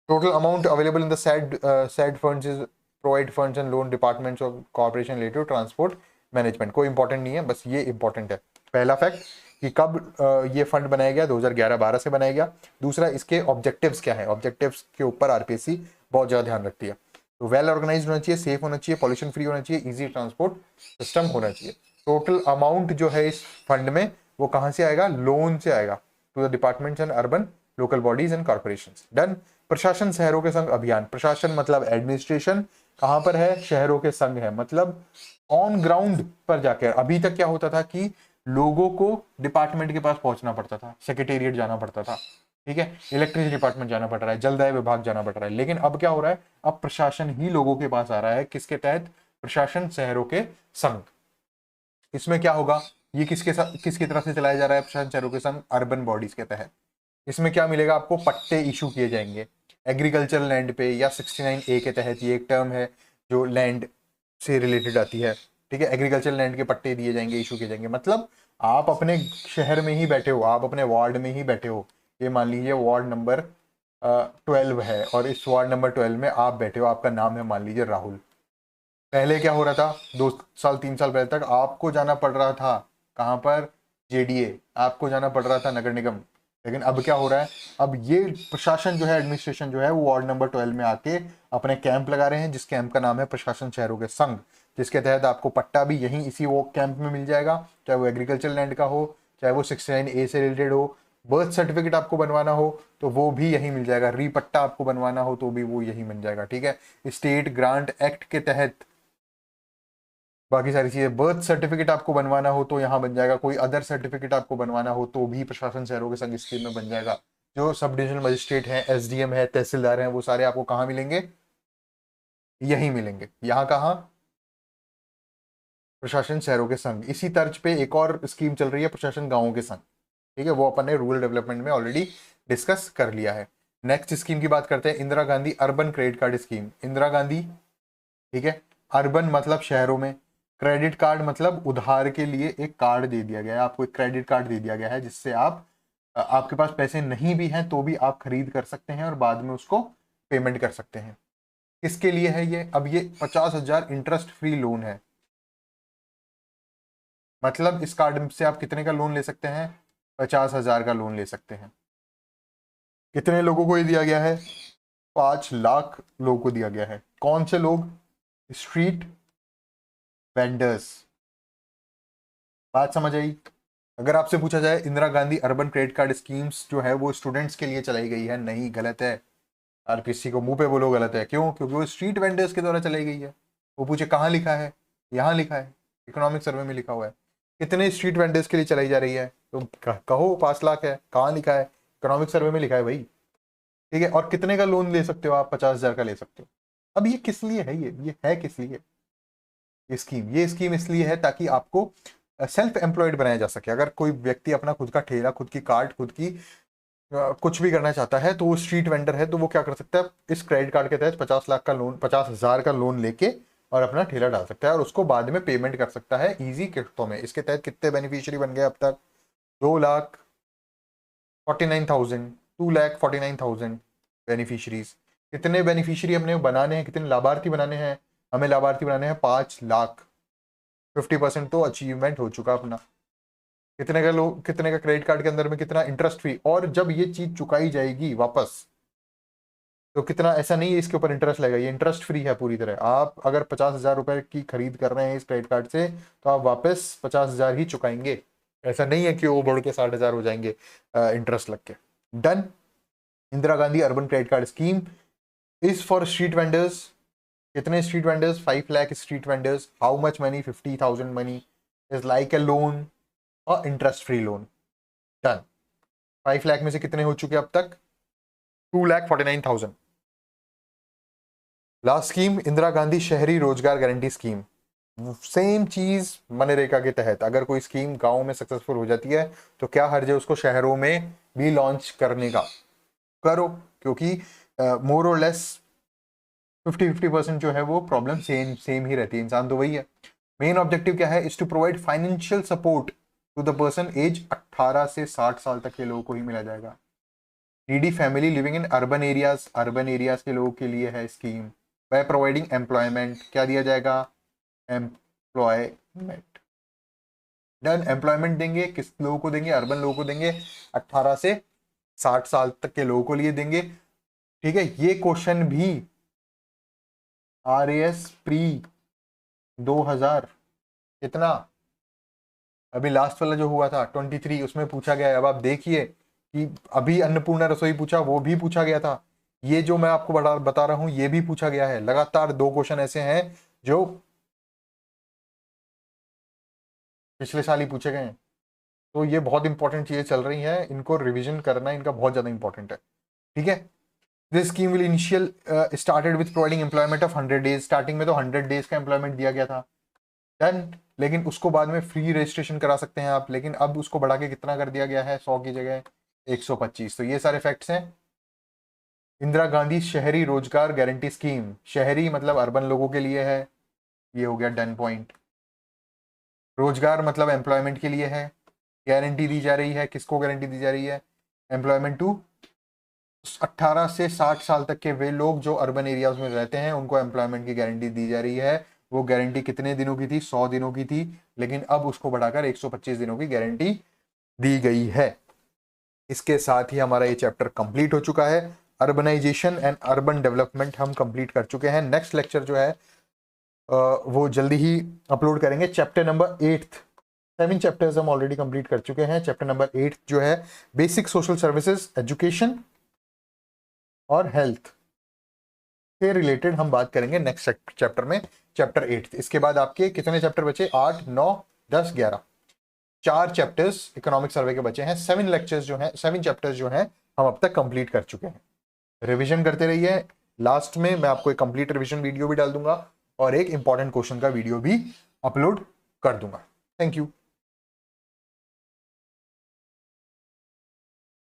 Total amount available in the said funds is provide funds and loan departments of corporation related to transport management. कोई इंपॉर्टेंट नहीं है, बस ये इंपॉर्टेंट है। पहला फैक्ट कि कब ये फंड बनाया गया, 2011-12 से बनाया गया। दूसरा, इसके ऑब्जेक्टिव्स क्या है? ऑब्जेक्टिव्स के ऊपर आरपीएससी बहुत ज्यादा ध्यान रखती है। तो वेल ऑर्गेनाइज्ड होना चाहिए, सेफ होना चाहिए, पॉल्यूशन फ्री होना चाहिए, इजी ट्रांसपोर्ट सिस्टम होना चाहिए। टोटल अमाउंट जो है इस फंड में वो कहां से आएगा? लोन से आएगा to the departments and urban local bodies and corporations. Done. प्रशासन शहरों के संग अभियान। प्रशासन मतलब एडमिनिस्ट्रेशन, कहां पर है? शहरों के संग है, मतलब ऑन ग्राउंड पर जाकर। अभी तक क्या होता था कि लोगों को डिपार्टमेंट के पास पहुंचना पड़ता था, सेक्रेटेरिएट जाना पड़ता था, ठीक है, इलेक्ट्रिसिटी डिपार्टमेंट जाना पड़ रहा है, जलदाय विभाग जाना पड़ रहा है। लेकिन अब क्या हो रहा है? अब प्रशासन ही लोगों के पास आ रहा है। किसके तहत? प्रशासन शहरों के संग। इसमें क्या होगा? ये किसकी तरफ से चलाया जा रहा है? प्रशासन शहरों के संग अर्बन बॉडीज के तहत। इसमें क्या मिलेगा आपको? पट्टे इशू किए जाएंगे एग्रीकल्चरल लैंड पे, या 69A के तहत। ये एक टर्म है जो लैंड से रिलेटेड आती है, ठीक है। एग्रीकल्चरल लैंड के पट्टे दिए जाएंगे, इशू किए जाएंगे। मतलब आप अपने शहर में ही बैठे हो, आप अपने वार्ड में ही बैठे हो। ये मान लीजिए वार्ड नंबर 12 है और इस वार्ड नंबर 12 में आप बैठे हो, आपका नाम है मान लीजिए राहुल। पहले क्या हो रहा था? 2 साल 3 साल पहले तक आपको जाना पड़ रहा था कहाँ पर? जेडीए, आपको जाना पड़ रहा था नगर निगम। लेकिन अब क्या हो रहा है? अब ये प्रशासन जो है, एडमिनिस्ट्रेशन जो है, वो वार्ड नंबर 12 में आके अपने कैंप लगा रहे हैं, जिस कैंप का नाम है प्रशासन शहरों के संघ, जिसके तहत आपको पट्टा भी यहीं इसी वो कैंप में मिल जाएगा, चाहे वो एग्रीकल्चर लैंड का हो, चाहे वो 69A से रिलेटेड हो। बर्थ सर्टिफिकेट आपको बनवाना हो तो वो भी यहीं मिल जाएगा, री पट्टा आपको बनवाना हो तो भी वो यहीं मिल जाएगा, ठीक है। स्टेट ग्रांट एक्ट के तहत बाकी सारी चीजें, बर्थ सर्टिफिकेट आपको बनवाना हो तो यहाँ बन जाएगा, कोई अदर सर्टिफिकेट आपको बनवाना हो तो भी प्रशासन शहरों के संघ स्कीम में बन जाएगा। जो सब डिविजनल मजिस्ट्रेट हैं, एसडीएम है, तहसीलदार हैं, वो सारे आपको कहाँ मिलेंगे? यहीं मिलेंगे। यहाँ कहाँ? प्रशासन शहरों के संघ। इसी तर्ज पे एक और स्कीम चल रही है, प्रशासन गांवों के संघ, ठीक है। वो अपन ने रूरल डेवलपमेंट में ऑलरेडी डिस्कस कर लिया है। नेक्स्ट स्कीम की बात करते हैं, Indira Gandhi urban credit card scheme. Indira Gandhi, ठीक है, अर्बन मतलब शहरों में, क्रेडिट कार्ड मतलब उधार के लिए एक कार्ड दे दिया गया है आपको, एक क्रेडिट कार्ड दे दिया गया है जिससे आप आपके पास पैसे नहीं भी हैं तो भी आप खरीद कर सकते हैं और बाद में उसको पेमेंट कर सकते हैं। किसके लिए है ये? अब ये 50,000 इंटरेस्ट फ्री लोन है। मतलब इस कार्ड से आप कितने का लोन ले सकते हैं? 50,000 का लोन ले सकते हैं। कितने लोगों को ये दिया गया है? 5 लाख लोगों को दिया गया है। कौन से लोग? Street vendors. बात समझ आई? अगर आपसे पूछा जाए Indira Gandhi urban credit card schemes जो है वो स्टूडेंट्स के लिए चलाई गई है, नहीं, गलत है। आरपीसी को मुंह पे बोलो गलत है, क्यों? क्योंकि वो स्ट्रीट वेंडर्स के द्वारा चलाई गई है। वो पूछे कहाँ लिखा है? यहाँ लिखा है, इकोनॉमिक सर्वे में लिखा हुआ है। कितने स्ट्रीट वेंडर्स के लिए चलाई जा रही है? तो कहो 5 लाख है, कहाँ लिखा है? इकोनॉमिक सर्वे में लिखा है भाई, ठीक है। और कितने का लोन ले सकते हो आप? 50,000 का ले सकते हो। अब ये किस लिए है? ये है किस लिए ये स्कीम इसलिए है ताकि आपको सेल्फ एम्प्लॉयड बनाया जा सके। अगर कोई व्यक्ति अपना खुद का ठेला, खुद की कार्ट, खुद की कुछ भी करना चाहता है तो वो स्ट्रीट वेंडर है तो वो क्या कर सकता है? इस क्रेडिट कार्ड के तहत 50 लाख का लोन, 50,000 का लोन लेके और अपना ठेला डाल सकता है और उसको बाद में पेमेंट कर सकता है इजी किस्तों में। इसके तहत कितने बेनिफिशियरी बन गए अब तक? 2,49,000, 2,49,000 बेनिफिशरीज। कितने बेनिफिशियरी हमने बनाने हैं? कितने लाभार्थी बनाने हैं? हमें लाभार्थी बनाने हैं 5 लाख। 50% तो अचीवमेंट हो चुका अपना। कितने का क्रेडिट कार्ड के अंदर में कितना इंटरेस्ट फ्री, और जब ये चीज चुकाई जाएगी वापस तो कितना, ऐसा नहीं है इसके ऊपर इंटरेस्ट लगेगा, ये इंटरेस्ट फ्री है पूरी तरह। आप अगर 50,000 रुपए की खरीद कर रहे हैं इस क्रेडिट कार्ड से तो आप वापस 50,000 ही चुकाएंगे, ऐसा नहीं है कि वो बढ़ के 60,000 हो जाएंगे इंटरेस्ट लग के। Done. Indira Gandhi urban credit card scheme is for street vendors. कितने street vendors? 5 lakh street vendors. How much money? 50,000 money. Is like a loan और interest free loan. Done. 5 lakh में से कितने हो चुके अब तक? 2,49,000। लास्ट स्कीम इंदिरा गांधी शहरी रोजगार गारंटी स्कीम। सेम चीज मनरेगा के तहत अगर कोई स्कीम गांव में सक्सेसफुल हो जाती है तो क्या हर्ज है उसको शहरों में भी लॉन्च करने का? करो, क्योंकि मोर और लेस 50-50% जो है वो प्रॉब्लम सेम ही रहती है, इंसान तो वही है। मेन ऑब्जेक्टिव क्या है? Is to provide financial support to the person age 18 से 60 साल तक के लोगों को ही मिला जाएगा। Needy family living in urban areas के लोगों के लिए है स्कीम। बाय प्रोवाइडिंग एम्प्लॉयमेंट, क्या दिया जाएगा? एम्प्लॉयमेंट। डन। एम्प्लॉयमेंट देंगे, किस लोगों को देंगे? अर्बन लोगों को देंगे, 18 से 60 साल तक के लोगों के लिए देंगे। ठीक है, ये क्वेश्चन भी RAS प्री 2000 कितना अभी लास्ट वाला जो हुआ था 23 उसमें पूछा गया है। अब आप देखिए कि अभी अन्नपूर्णा रसोई पूछा, वो भी पूछा गया था, ये जो मैं आपको बता रहा हूं ये भी पूछा गया है। लगातार 2 क्वेश्चन ऐसे हैं जो पिछले साल ही पूछे गए हैं। तो ये बहुत इंपॉर्टेंट चीजें चल रही हैं, इनको रिवीजन करना इनका बहुत ज्यादा इंपॉर्टेंट है। ठीक है, this scheme will initial started with providing employment of 100 days. Starting में तो 100 डेज का एम्प्लॉयमेंट दिया गया था। डन। लेकिन उसको बाद में फ्री रजिस्ट्रेशन करा सकते हैं आप, लेकिन अब उसको बढ़ा के कितना कर दिया गया है? 100 की जगह 125। तो ये सारे फैक्ट्स हैं। इंदिरा गांधी शहरी रोजगार गारंटी स्कीम, शहरी मतलब अर्बन लोगों के लिए है, ये हो गया डन पॉइंट। रोजगार मतलब एम्प्लॉयमेंट के लिए है। गारंटी दी जा रही है, किसको गारंटी दी जा रही है? एम्प्लॉयमेंट टू 18 से 60 साल तक के वे लोग जो अर्बन एरियाज में रहते हैं उनको एम्प्लॉयमेंट की गारंटी दी जा रही है। वो गारंटी कितने दिनों की थी? 100 दिनों की थी, लेकिन अब उसको बढ़ाकर 125 दिनों की गारंटी दी गई है। इसके साथ ही हमारा ये चैप्टर कंप्लीट हो चुका है। अर्बनाइजेशन एंड अर्बन डेवलपमेंट हम कंप्लीट कर चुके हैं। नेक्स्ट लेक्चर जो है वो जल्दी ही अपलोड करेंगे। चैप्टर नंबर 8, 7 चैप्टर्स हम ऑलरेडी कंप्लीट कर चुके हैं। चैप्टर नंबर 8 जो है बेसिक सोशल सर्विसेज, एजुकेशन और हेल्थ से रिलेटेड हम बात करेंगे नेक्स्ट चैप्टर में, चैप्टर 8। इसके बाद आपके कितने चैप्टर बचे? 8, 9, 10, 11, 4 चैप्टर्स इकोनॉमिक सर्वे के बचे हैं। 7 लेक्चर्स जो हैं, 7 चैप्टर्स जो हैं हम अब तक कंप्लीट कर चुके हैं। रिवीजन करते रहिए। लास्ट में मैं आपको एक कंप्लीट रिवीजन वीडियो भी डाल दूंगा और एक इंपॉर्टेंट क्वेश्चन का वीडियो भी अपलोड कर दूंगा। Thank you.